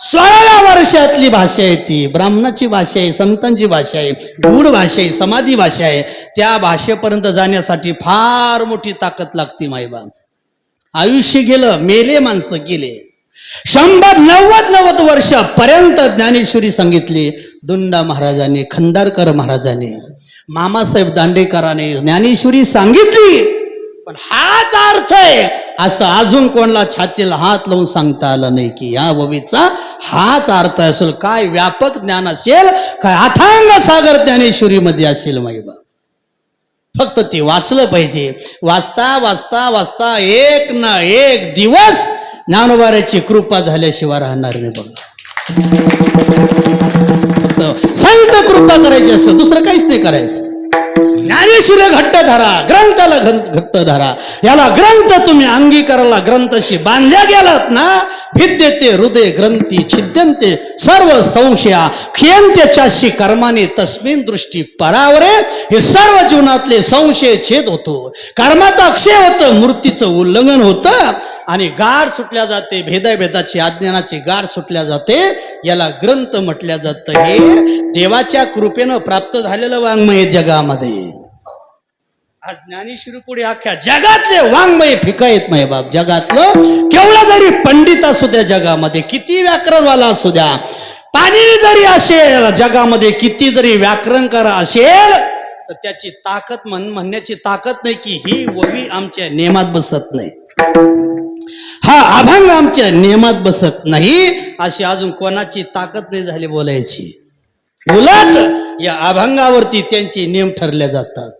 16व्या वर्षातली भाषा आहे. ती ब्राह्मणाची भाषा आहे, संतांची भाषा आहे, गूढ भाषा आहे, समाधी भाषा आहे. त्या भाषेपर्यंत जाण्यासाठी फार मोठी ताकद लागते माईबा. आयुष्य गेलं, मेले माणसं गेले. 190 वर्षापर्यंत ज्ञानेश्वरी सांगितली. दुंडा महाराजांनी, खंदारकर महाराजांनी, मामासाहेब दांडेकरांनी ज्ञानेश्वरी सांगितली. पण हाच अर्थ आहे असं अजून कोणाला छातीला हात लावून सांगता आलं नाही की या ववीचा हाच अर्थ असेल. काय व्यापक ज्ञान असेल, काय अथांग सागर ज्ञानेश्वरी मध्ये असेल माईबा. फक्त ते वाचलं पाहिजे. वाचता वाचता वाचता एक ना एक दिवस ज्ञानोबाऱ्याची कृपा झाल्याशिवाय राहणार नाही बघा. फक्त संत कृपा करायची असेल, दुसरं काहीच नाही करायचं. ज्ञानेश्वरी घट्ट धरा, ग्रंथाला घट्ट धरा. याला ग्रंथ तुम्ही अंगीकाराला ग्रंथशी बांधल्या गेलात ना, भिद्यते हृदय ग्रंथी छिद्यंते सर्व संशया क्षयंते चाशी कर्माने तस्मिन दृष्टी परावरे. हे सर्व जीवनातले संशय छेद होतो, कर्माचा क्षय होतं, मूर्तीचं उल्लंघन होतं आणि गाढ सुटल्या जाते. भेदाभेदाची अज्ञानाची गाढ सुटल्या जाते. याला ग्रंथ म्हटल्या जातं. हे देवाच्या कृपेनं प्राप्त झालेलं वाङ्मय जगामध्ये. आज ज्ञानेश्वरी पुढे अख्ख्या जगातले वाङ्मय फिका येत नाही बाप. जगातलं केवढा जरी पंडित असू द्या, जगामध्ये किती व्याकरणवाला असू द्या, पाणिनी जरी असेल, जगामध्ये किती जरी व्याकरणकार असेल, तर त्याची ताकद म्हणण्याची ताकद नाही की ही ववी आमच्या नियमात बसत नाही, हा अभंग आमच्या नियमात बसत नाही, अशी अजून कोणाची ताकद नाही झाली बोलायची. उलट या अभंगावरती त्यांचे नियम ठरले जातात,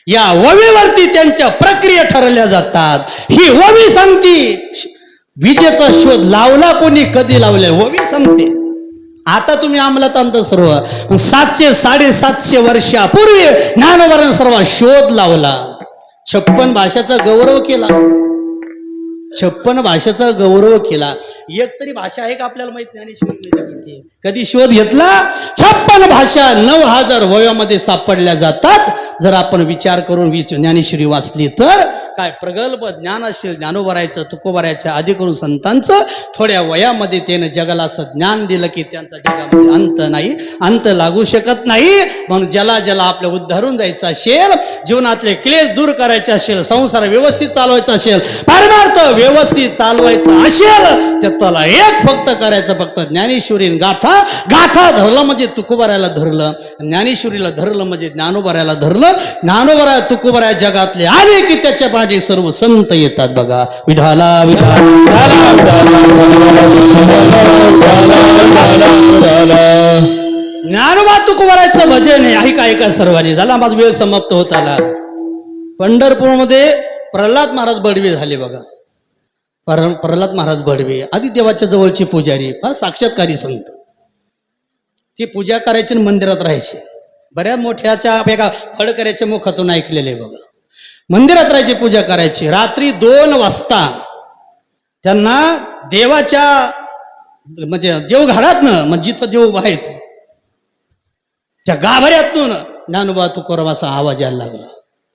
या ववीवरती त्यांच्या प्रक्रिया ठरवल्या जातात. ही ववी सांगती विजेचा शोध लावला कोणी, कधी लावलाय, ववी सांगते. आता तुम्ही अंमलात आणता सर्व. 700-750 वर्षापूर्वी ज्ञानोबाने सर्व शोध लावला. 56 भाषाचा गौरव केला. 56 भाषेचा गौरव केला. एक तरी भाषा आहे का आपल्याला माहित नाही किती कधी शोध घेतला. 56 भाषा 9000 वव्यामध्ये सापडल्या जातात. जर आपण विचार करून ज्ञानेश्वरी वाचली तर काय प्रगल्भ ज्ञान असेल ज्ञानोबारायचं, तुकोबारायचं, आधी करून संतांचं. थोड्या वयामध्ये त्याने जगाला असं ज्ञान दिलं की त्यांचा जगामध्ये अंत नाही, अंत लागू शकत नाही. म्हणून ज्याला ज्याला आपल्या उद्धारून जायचं असेल, जीवनातले क्लेश दूर करायचे असेल, संसार व्यवस्थित चालवायचा असेल, परमार्थ व्यवस्थित चालवायचं असेल, त्याला एक फक्त करायचं, फक्त ज्ञानेश्वरी गाथा. गाथा धरलं म्हणजे तुकोबारायला धरलं, ज्ञानेश्वरीला धरलं म्हणजे ज्ञानोबारायला धरलं. ज्ञानोबाराय तुकोबाराय जगातले आले की त्याच्या पाठी सर्व संत येतात बघा. विठाला ज्ञानोबा तुकोबारायचं भजन आहे. ऐका ऐका सर्वांनी. झाला माझा वेळ समाप्त होत आला. पंढरपूरमध्ये प्रल्हाद महाराज बडवे झाले बघा. प्रल्हाद महाराज बडवे आधी देवाच्या जवळचे पुजारी, फार साक्षात्कारी संत. ते पूजा करायचे आणि मंदिरात राहायचे. बऱ्याच मोठ्याच्या एका फडकऱ्याच्या मुखातून ऐकलेले बघा. मंदिरात राहायचे, पूजा करायची. रात्री 2 वाजता त्यांना देवाच्या म्हणजे देवघरातनं, म्हणजे जिथं देव आहेत त्या गाभाऱ्यातून ज्ञानोबा तुकाराम असा आवाज यायला लागला.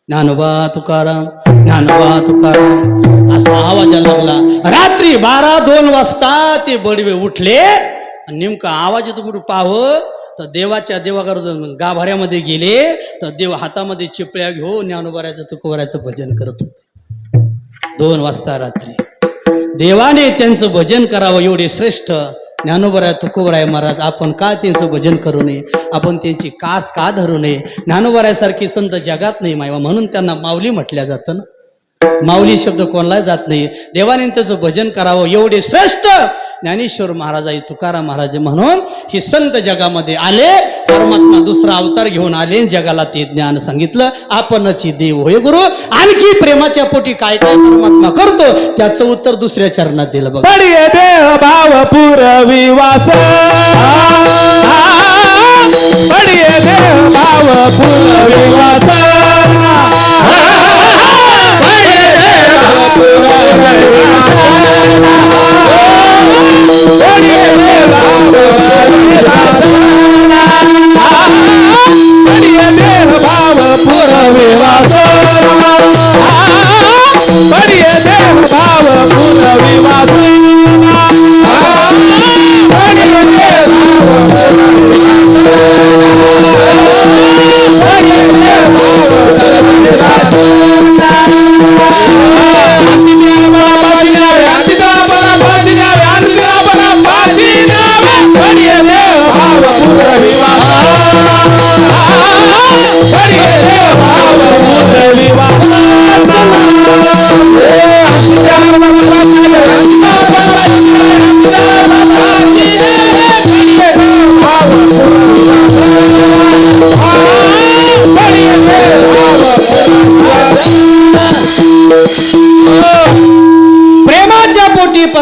ज्ञानोबा तुकाराम, ज्ञानोबा तुकाराम असा आवाज यायला लागला. रात्री 12-2 वाजता ते बडवे उठले. नेमका आवाज येतो कुठं पाहावं, तर देवाच्या देवाघर गाभाऱ्यामध्ये गेले. तर देव हातामध्ये चिपळ्या घेऊन ज्ञानोबारायचं तुकोबारायचं भजन करत होते. 2 वाजता रात्री देवाने त्यांचं भजन करावं. एवढे श्रेष्ठ ज्ञानोबाराय तुकोबाराय महाराज, आपण का त्यांचं भजन करू नये, आपण त्यांची कास का धरू नये. ज्ञानोबारायसारखी संत जगात नाही मायवा, म्हणून त्यांना माऊली म्हटल्या जातं ना. माऊली शब्द कोणाला जात नाही. देवाने त्याचं भजन करावं. एवढे श्रेष्ठ ज्ञानेश्वर महाराज आहे, तुकाराम महाराज, म्हणून हे संत जगामध्ये आले. परमात्मा दुसरा अवतार घेऊन आले, जगाला ते ज्ञान सांगितलं. आपणची देव होय गुरु. आणखी प्रेमाच्या पोटी काय काय परमात्मा करतो त्याचं उत्तर दुसऱ्या चरणात दिलं बघा. पडिये देह भाव पुरविवास, पडिये देह भाव पुरविवास,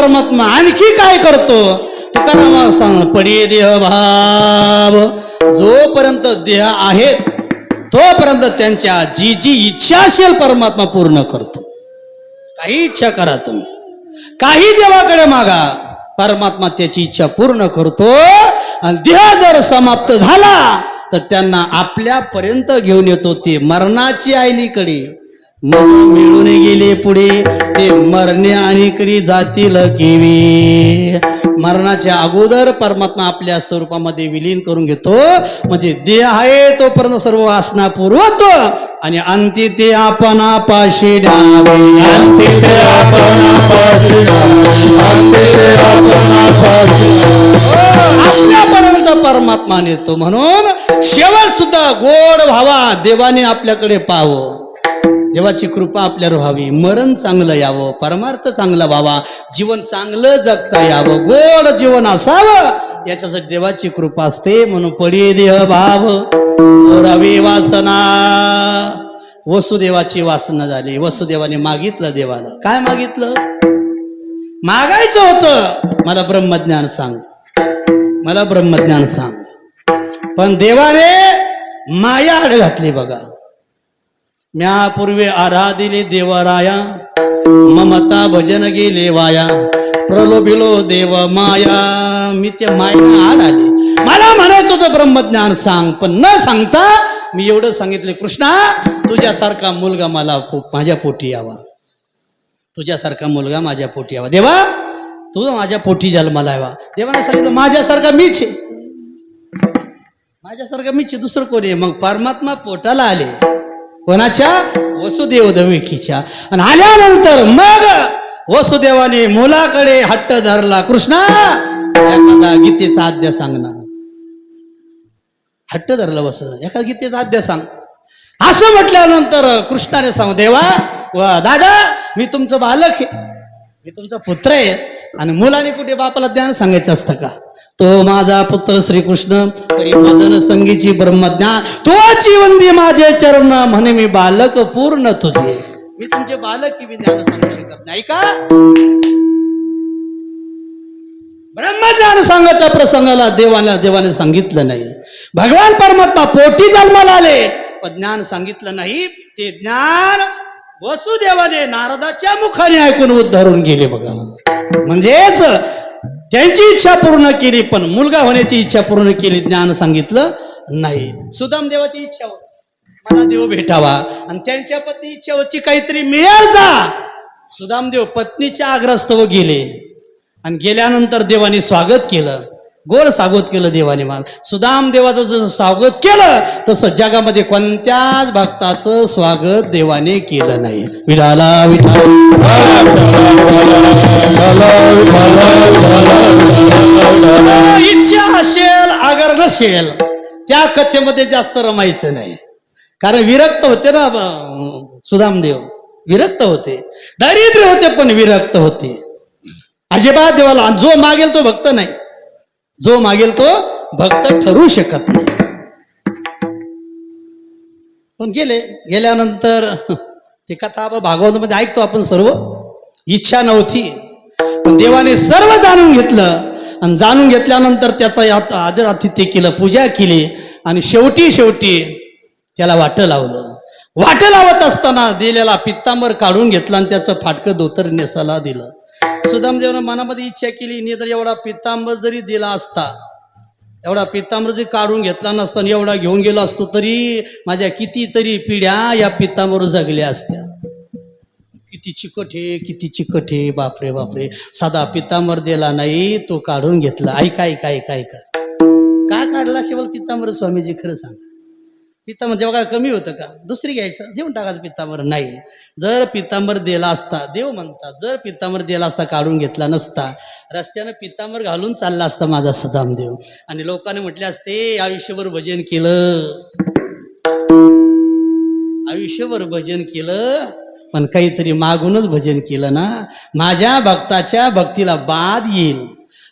परमात्मा आणखी काय करतो तुकाराम सांग पडी देह भाव जोपर्यंत देह आहेत तोपर्यंत त्यांच्या जी जी इच्छा असेल परमात्मा पूर्ण करतो. काही इच्छा करा तुम्ही काही देवाकडे मागा परमात्मा त्याची इच्छा पूर्ण करतो. आणि देह जर समाप्त झाला तर त्यांना आपल्यापर्यंत घेऊन येतो. ते मरणाची आयलीकडे मन मिळून गेले पुढे ते मरण्याकडे जातील केवी. मरणाच्या अगोदर परमात्मा आपल्या स्वरूपामध्ये विलीन करून घेतो. म्हणजे देह आहे तोपर्यंत सर्व वासना पुरवत आणि अंती ते आपणापाशी द्यावे. आपल्यापर्यंत परमात्मा नेतो. म्हणून शेवट सुद्धा गोड व्हावा. देवाने आपल्याकडे पाहावं. देवाची कृपा आपल्यावर व्हावी. मरण चांगलं यावं. परमार्थ चांगला व्हावा. जीवन चांगलं जगता यावं. गोड जीवन असावं याच्यासाठी देवाची कृपा असते. म्हणून पडी देह भाव रवी वासना. वसुदेवाची वासना झाली. वसुदेवाने मागितलं देवाला. काय मागितलं? मागायचं होतं मला ब्रह्मज्ञान सांग, मला ब्रह्मज्ञान सांग. पण देवाने माया आड घातली बघा. म्या पूर्वे आराधिले देवराया ममता भजन गेले वाया प्रलोभिलो देव माया. मी त्या मायेला आड आले. मला म्हणायचं होतं ब्रह्मज्ञान सांग पण न सांगता मी एवढं सांगितले कृष्णा तुझ्यासारखा मुलगा मला माझ्या पोटी यावा. तुझ्यासारखा मुलगा माझ्या पोटी यावा. देवा तू माझ्या पोटी जन्माला यावा. देवाने सांगितलं माझ्यासारखा मीच आहे. माझ्यासारखा मीच आहे. दुसरं कोणी आहे? मग परमात्मा पोटाला आले. कोणाच्या? वसुदेव देवकीच्या. आणि आल्यानंतर मग वसुदेवाने मुलाकडे हट्ट धरला. कृष्णा एखादा गीतेचा अध्याय सांग ना. हट्ट धरला वसुदेव. एखादा गीतेचा अध्याय सांग. असं म्हटल्यानंतर कृष्णाने सांग देवा दादा मी तुमचं बालक आहे. मी तुमचा पुत्र आहे. आणि मुलाने कुठे बापाला ज्ञान सांगायचं असतं का? तो माझा पुत्र श्रीकृष्ण तरी भजन संगीची ब्रह्मज्ञान तोची वंदी माझे चरण म्हणे मी बालक पूर्ण तुझे. मी तुमचे बालक की ज्ञान सांगू शकत नाही का? ब्रह्मज्ञान सांगायच्या प्रसंगाला देवाने सांगितलं नाही. भगवान परमात्मा पोटी जन्माला आले पण ज्ञान सांगितलं नाही. ते ज्ञान वसुदेवाने नारदाच्या मुखाने ऐकून उद्धारून गेले बघा. म्हणजेच त्यांची इच्छा पूर्ण केली पण मुलगा होण्याची इच्छा पूर्ण केली. ज्ञान सांगितलं नाही. सुदाम देवाची इच्छा होती मला देव भेटावा आणि त्यांच्या पत्नी इच्छा होती काहीतरी मिळेल जा. सुदाम देव पत्नीच्या आग्रस्तव गेले आणि गेल्यानंतर देवाने स्वागत केलं. गोड स्वागत केलं देवाने. सुदाम देवाचं जसं स्वागत केलं तसं जगामध्ये कोणत्याच भक्ताचं स्वागत देवाने केलं नाही. विठाला विठा इच्छा असेल अगर नसेल त्या कथेमध्ये जास्त रमायचं नाही. कारण विरक्त होते ना सुदामदेव. विरक्त होते. दारिद्र्य होते पण विरक्त होते. अजिबात देवाला जो मागेल तो भक्त नाही. जो मागेल तो भक्त ठरू शकत नाही. पण गेल्यानंतर ते कथा आपण भागवतामध्ये ऐकतो आपण सर्व. इच्छा नव्हती पण देवाने सर्व जाणून घेतलं आणि जाणून घेतल्यानंतर त्याचा आदर आतिथ्य केलं, पूजा केली आणि शेवटी त्याला वाटं लावलं. वाटं लावत असताना दिलेला पित्तांबर काढून घेतला आणि त्याचं फाटकं धोतर नेसाला दिलं. सुदामदेवनं मनामध्ये इच्छा केली नाही तर एवढा पित्तांबर जरी दिला असता, एवढा पित्तांबर जरी काढून घेतला नसता आणि एवढा घेऊन गेलो असतो तरी माझ्या कितीतरी पिढ्या या पित्तांबर जगल्या असत्या. किती चिकट आहे बापरे बापरे. साधा पित्तांबर दिला नाही तो काढून घेतला. ऐका का काढला शेवट पित्तांबर स्वामीजी खरं सांगा. पित्तांबर तेव्हा काय कमी होतं का? दुसरी घ्यायचं देऊन टाकायचं पित्तांबर नाही. जर पित्तांबर दिला असता देव म्हणतात जर पित्तांबर दिला असता काढून घेतला नसता रस्त्यानं पित्तांबर घालून चालला असता माझा सुदामदेव. आणि लोकांनी म्हटले असते आयुष्यभर भजन केलं पण काहीतरी मागूनच भजन केलं ना. माझ्या भक्ताच्या भक्तीला बाद येईल.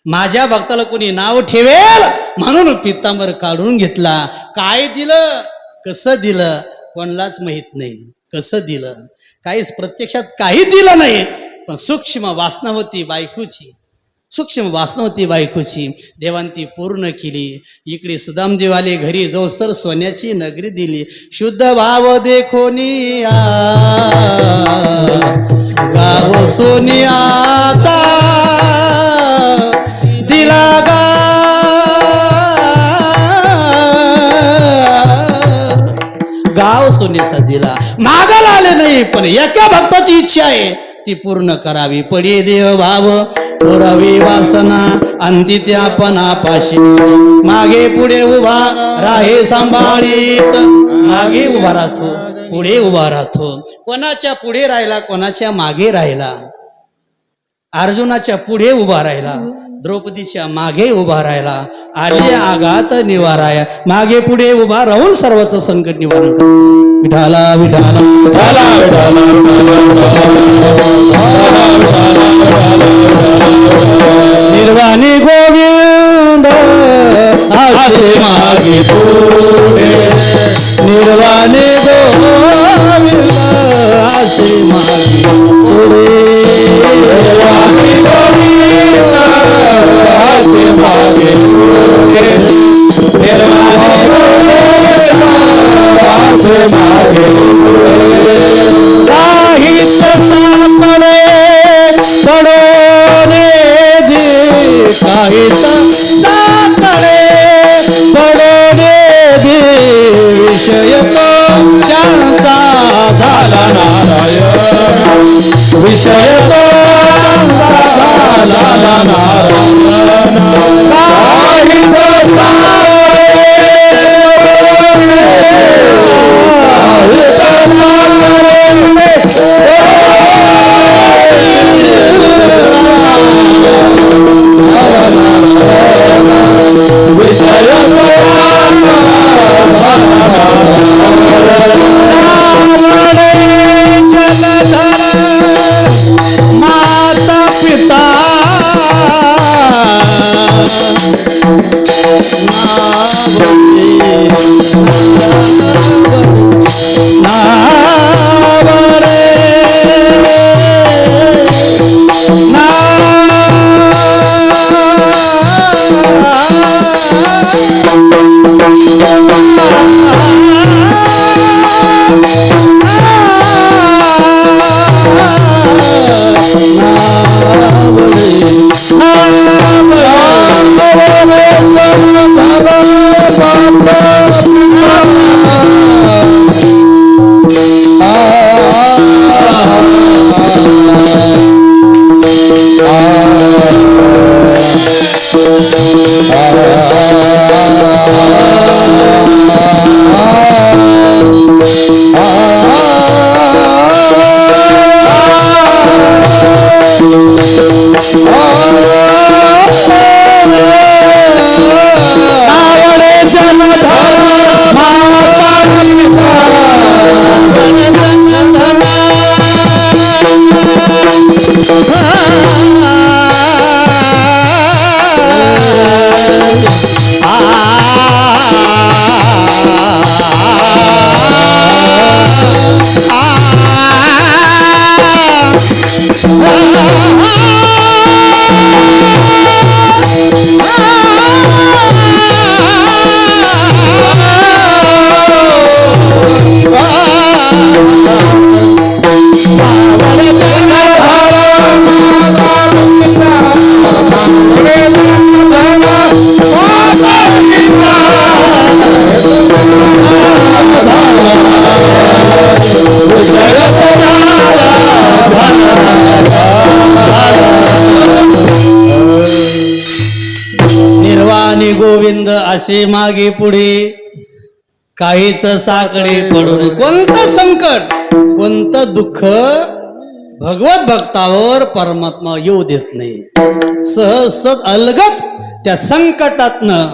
माझ्या भक्ताला कोणी नाव ठेवेल म्हणून पित्तांबर काढून घेतला. काय दिलं कसं दिलं कोणालाच माहित नाही. कसं दिलं काहीच प्रत्यक्षात काही दिलं नाही. पण सूक्ष्म वासना होती बायकोची, सूक्ष्म वासना होती बायकोची, देवान ती पूर्ण केली. इकडे सुदामदेवाले घरी जाऊस तर सोन्याची नगरी दिली. शुद्ध भाव देखोनिया गाव सोनियाचा दिला गा, गाव सोन्याचा दिला. मागायला आले नाही, पण एका भक्ताची इच्छा आहे ती पूर्ण करावी. पडी देव भाव पुरावी वासना अंती त्या पणापाशी, मागे पुढे उभा राहे सांभाळीत, मागे उभा राहतो पुढे उभा राहतो. कोणाच्या पुढे राहिला, कोणाच्या मागे राहिला. अर्जुनाच्या पुढे उभा राहिला, द्रौपदीच्या मागे उभा राहिला. आली आघात निवाराया, मागे पुढे उभा राहून सर्वच संकट निवारण करतो. विठाला विठाला निर्वाणी गोविंद आसे मागे पुढे, निर्वाणी गोविंद आसे मागे पुढे, निर्वाणी गोविंद आसे मागे पुढे, निर्वाणी गोविंद आसे मागे पुढे. काहीच सापडे पडोने दे, काहीच सापडे पडोने दे, विषय तो ज्यांचा झाला नारायण, विषय तो ज्यांचा झाला नारायण. काहीच माता पिता निर्वाणी गोविंद असे मागे पुढे, काहीच साकडे पडून. कोणतं संकट, कोणतं दुःख भगवत भक्तावर परमात्मा येऊ देत नाही. सहज सहज अलगत त्या संकटातनं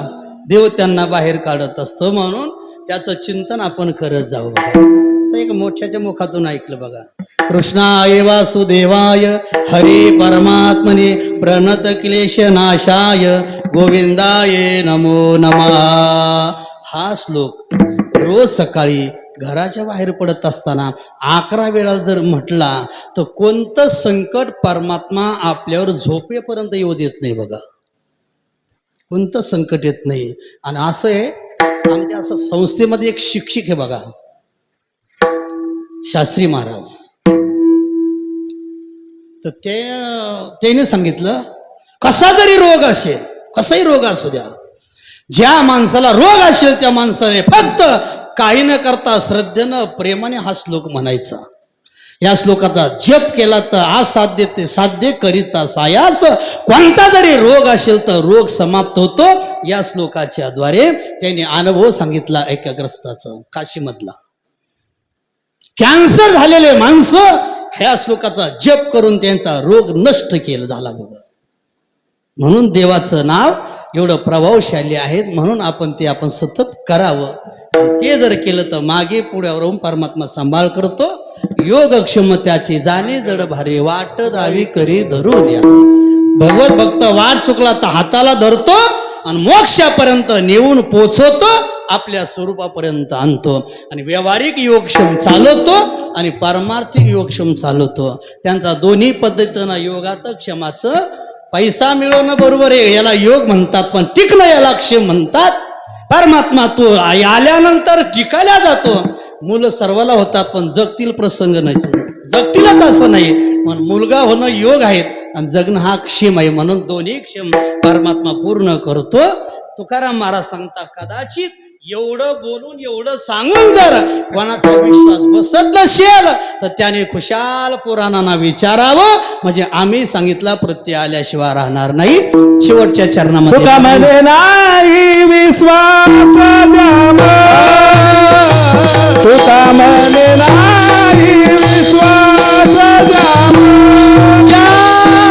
देव त्यांना बाहेर काढत असतो. म्हणून त्याचं चिंतन आपण करत जाऊ. बघा, एक मोठ्याच्या मुखातून ऐकलं बघा. कृष्णाय वासुदेवाय हरी परमात्मने प्रणत क्लेश नाशाय गोविंदाय नमो नमः. हा श्लोक रोज सकाळी घराच्या बाहेर पडत असताना 11 वेळा जर म्हटला तर कोणतं संकट परमात्मा आपल्यावर झोपेपर्यंत येऊ देत नाही बघा, कोणतं संकट येत नाही. आणि असं आहे, आमच्या असं संस्थेमध्ये एक शिक्षक आहे बघा, शास्त्री महाराज. तर त्याने सांगितलं कसा जरी रोग असेल, कसाही रोग असू द्या, ज्या माणसाला रोग असेल त्या माणसाने फक्त काही न करता श्रद्धेनं प्रेमाने हा श्लोक म्हणायचा. या श्लोकाचा जप केला तर आज साध्य ते साध्य करिता सायास, कोणता जरी रोग असेल तर रोग समाप्त होतो. या श्लोकाच्या द्वारे त्यांनी अनुभव सांगितला एका ग्रस्ताचा, काशीमधला. कॅन्सर झालेले माणसं ह्या श्लोकाचा जप करून त्यांचा रोग नष्ट केला झाला बघा. म्हणून देवाचं नाव एवढं प्रभावशाली आहे, म्हणून आपण सतत करावं. ते जर केलं तर मागे पुढ्यावरून परमात्मा सांभाळ करतो. योगक्षम त्याची जाणे जड भारी, वाट दावी करी धरून या. भगवत भक्त वाट चुकला तर हाताला धरतो आणि मोक्षापर्यंत नेऊन पोचवतो, आपल्या स्वरूपापर्यंत आणतो. आणि व्यावहारिक योगक्षम चालवतो आणि पारमार्थिक योगक्षम चालवतो. त्यांचा दोन्ही पद्धतीनं योगाचं क्षमाचं पैसा मिळवणं बरोबर आहे, याला योग म्हणतात, पण टिकणं याला क्षम म्हणतात. परमात्मा तो आल्यानंतर टिकायला जातो. मुलं सर्वाला होतात पण जगतील प्रसंग नाही, जगतीलच असं नाही. म्हणून मुलगा होणं योग आहेत आणि जगणं हा क्षम आहे. म्हणून दोन्ही क्षम परमात्मा पूर्ण करतो. तुकाराम महाराज सांगता, कदाचित एवढं बोलून एवढं सांगून जर कोणाचा विश्वास बसत नसेल तर त्याने खुशाल पुराणांना विचारावं, म्हणजे आम्ही सांगितलं प्रत्यय आल्याशिवाय राहणार नाही. शेवटच्या चरणामध्ये तुका म्हणे नाही विश्वास जामा, तुका म्हणे नाही विश्वास जामा,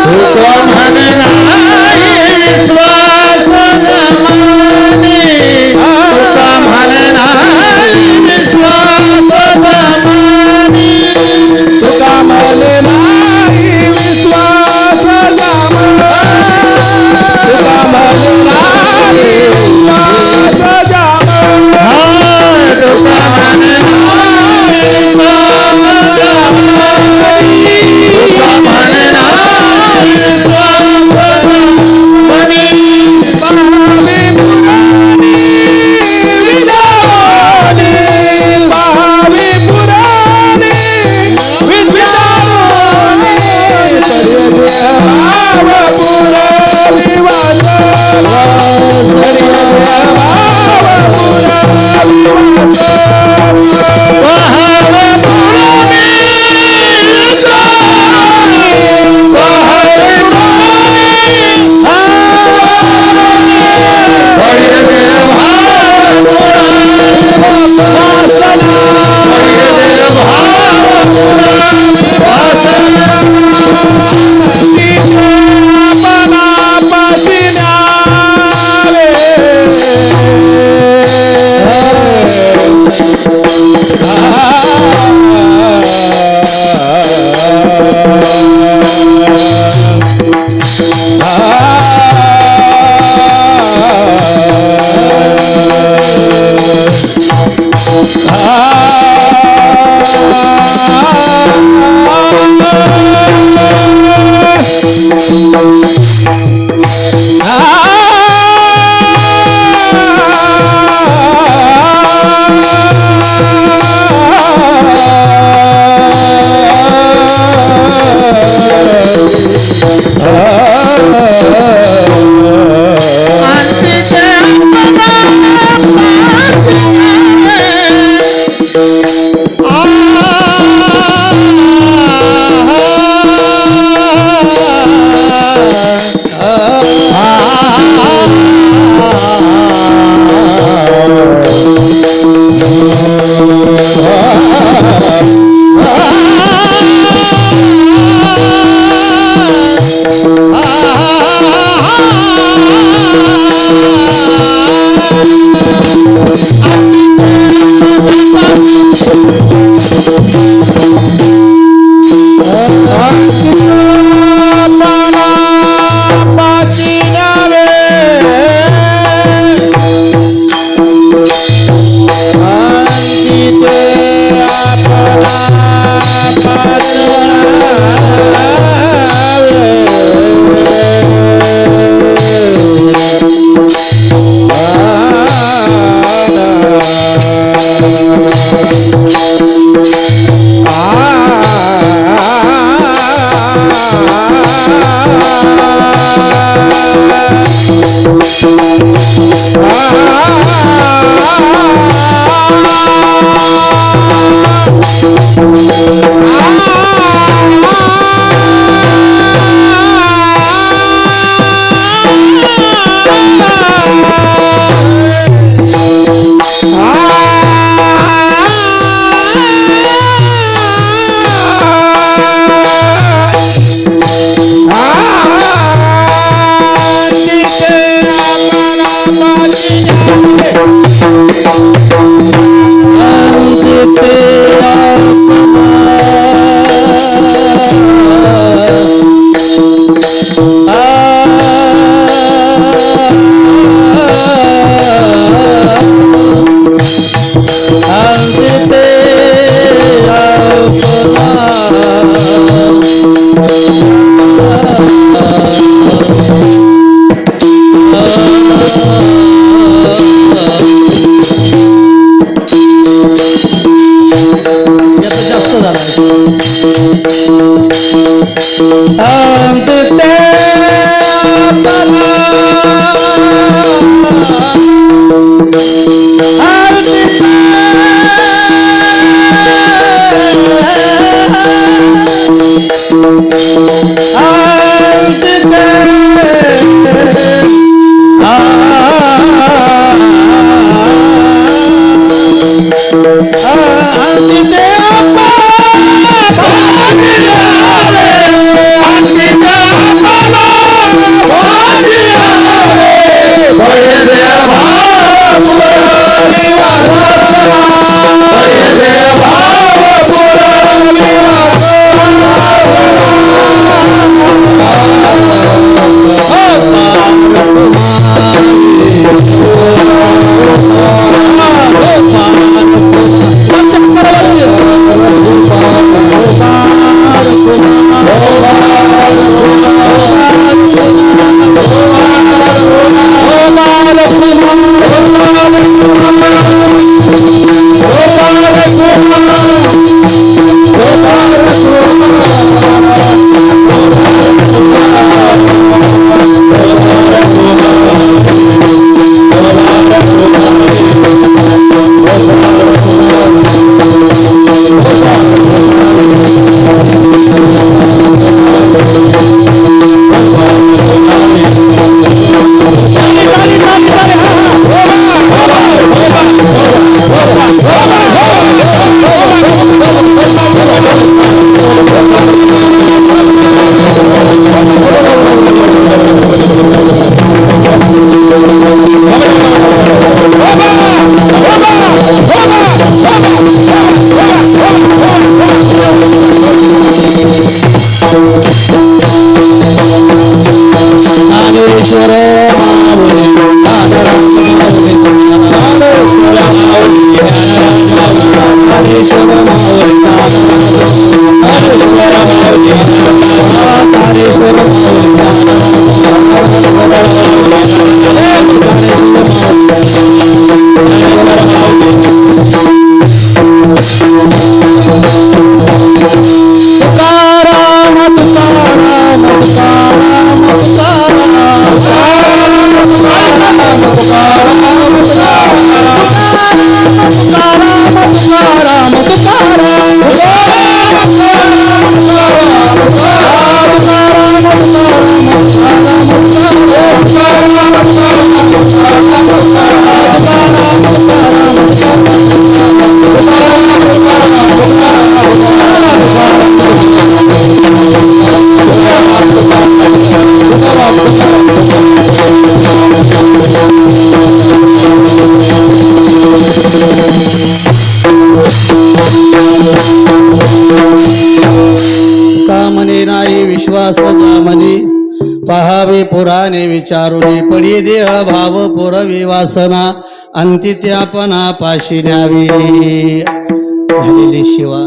तुका म्हणे नाही विश्वास जमानी, तुका म्हणे नाही विश्वास जमानी, तुका म्हणे नाही विश्वास जामा, तुका म्हणे नाही विश्वास जामा, तुका म्हणे नाही विश्वास जमानी, तुका म्हणे नाही विश्वास जमानी. भावी पुराणे विचारोने, भाव पुराणी वाचला, भाव पुराणी शांती याचा जास्त झाला विश्वास म्हणे पहावे पुराणे विचारुने पडी देह भाव पुरवी वासना अंती त्यापना पाशी न्यावी झालेली शिवा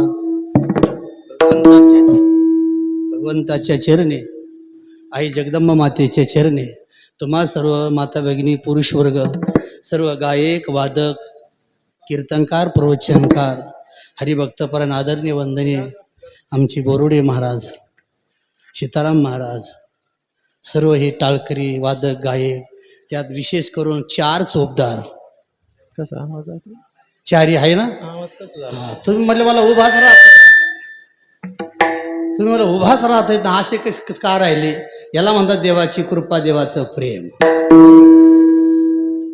भगवंताच्या चरणे आई जगदंबा मातेच्या चरणे तुम्हा सर्व माता भगिनी पुरुष वर्ग सर्व गायक वादक कीर्तनकार प्रवचनकार हरिभक्तपरायण आदरणीय वंदनीय आमची बोरुडे महाराज सीताराम महाराज सर्व हे टाळकरी वादक गायक त्यात विशेष करून 4 चोपदार कसा आवाज आहे चारी आहे ना आवाज कसा हा, तुम्ही म्हटलं मला उभाच राहत तुम्ही मला उभाच राहत ना असे कस का राहिले याला म्हणतात देवाची कृपा देवाचं प्रेम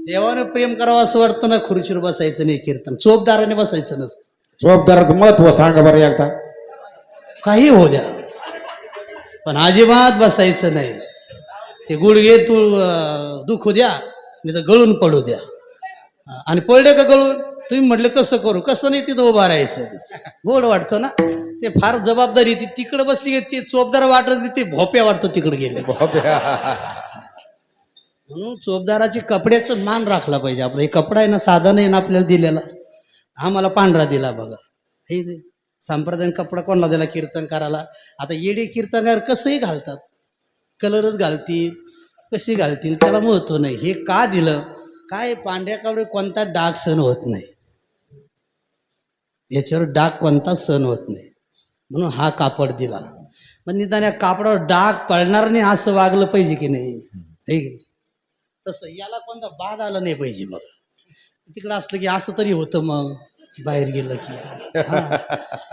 देवानं प्रेम करावं असं वाटतं ना खुर्चीवर बसायचं नाही कीर्तन चोपदाराने बसायचं नसतं जबाबदाराचं महत्व सांगा बरं एकदा काही हो द्या पण अजिबात बसायचं नाही ते गुडघे तू दुखू द्या नाही तर गळून पडू द्या आणि पडले का गळून तुम्ही म्हटलं कसं करू कसं नाही तिथं उभा राहायचं गोड वाटतं ना ते फार जबाबदारी ती तिकडे बसली की ते चोपदार वाटत ते भोप्या वाटतं तिकडे गेले म्हणून चोपदाराचे कपड्याचं मान राखला पाहिजे आपलं हे कपडा आहे ना साधा नाही ना आपल्याला दिलेला हा मला पांढरा दिला बघा हे संप्रदाय कपडा कोणाला दिला कीर्तनकाराला आता येडे कीर्तनकार कसंही घालतात कलरच घालतील कशी घालतील त्याला महत्व नाही. हे का दिलं काय पांढऱ्या कापडी कोणता डाग सण होत नाही, याच्यावर डाग कोणताच सण होत नाही म्हणून हा कापड दिला. पण निदान या कापडावर डाग पडणार नाही असं वागलं पाहिजे की नाही, है की नाही? तसं याला कोणता बाद आला नाही पाहिजे. बघ तिकडं असलं की असं तरी होतं, मग बाहेर गेलं की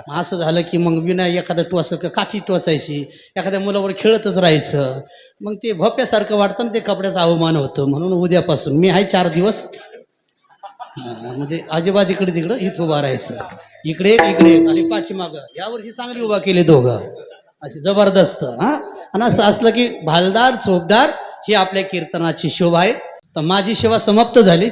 मग असं झालं की मग विना एखादं काठी टोचायची, एखाद्या मुलावर खेळतच राहायचं, मग ते भोप्यासारखं वाटतं ना, ते कपड्याचा अवमान होतं. म्हणून उद्यापासून मी आहे 4 दिवस म्हणजे अजिबात इकडे तिकडं इथं उभा राहायचं, इकडे इकडे आणि पाठीमागं. यावर्षी चांगली उभा केले दोघं असे जबरदस्त. आणि असं असलं की भालदार चोपदार ही आपल्या कीर्तनाची शोभा आहे. तर माझी सेवा समाप्त झाली.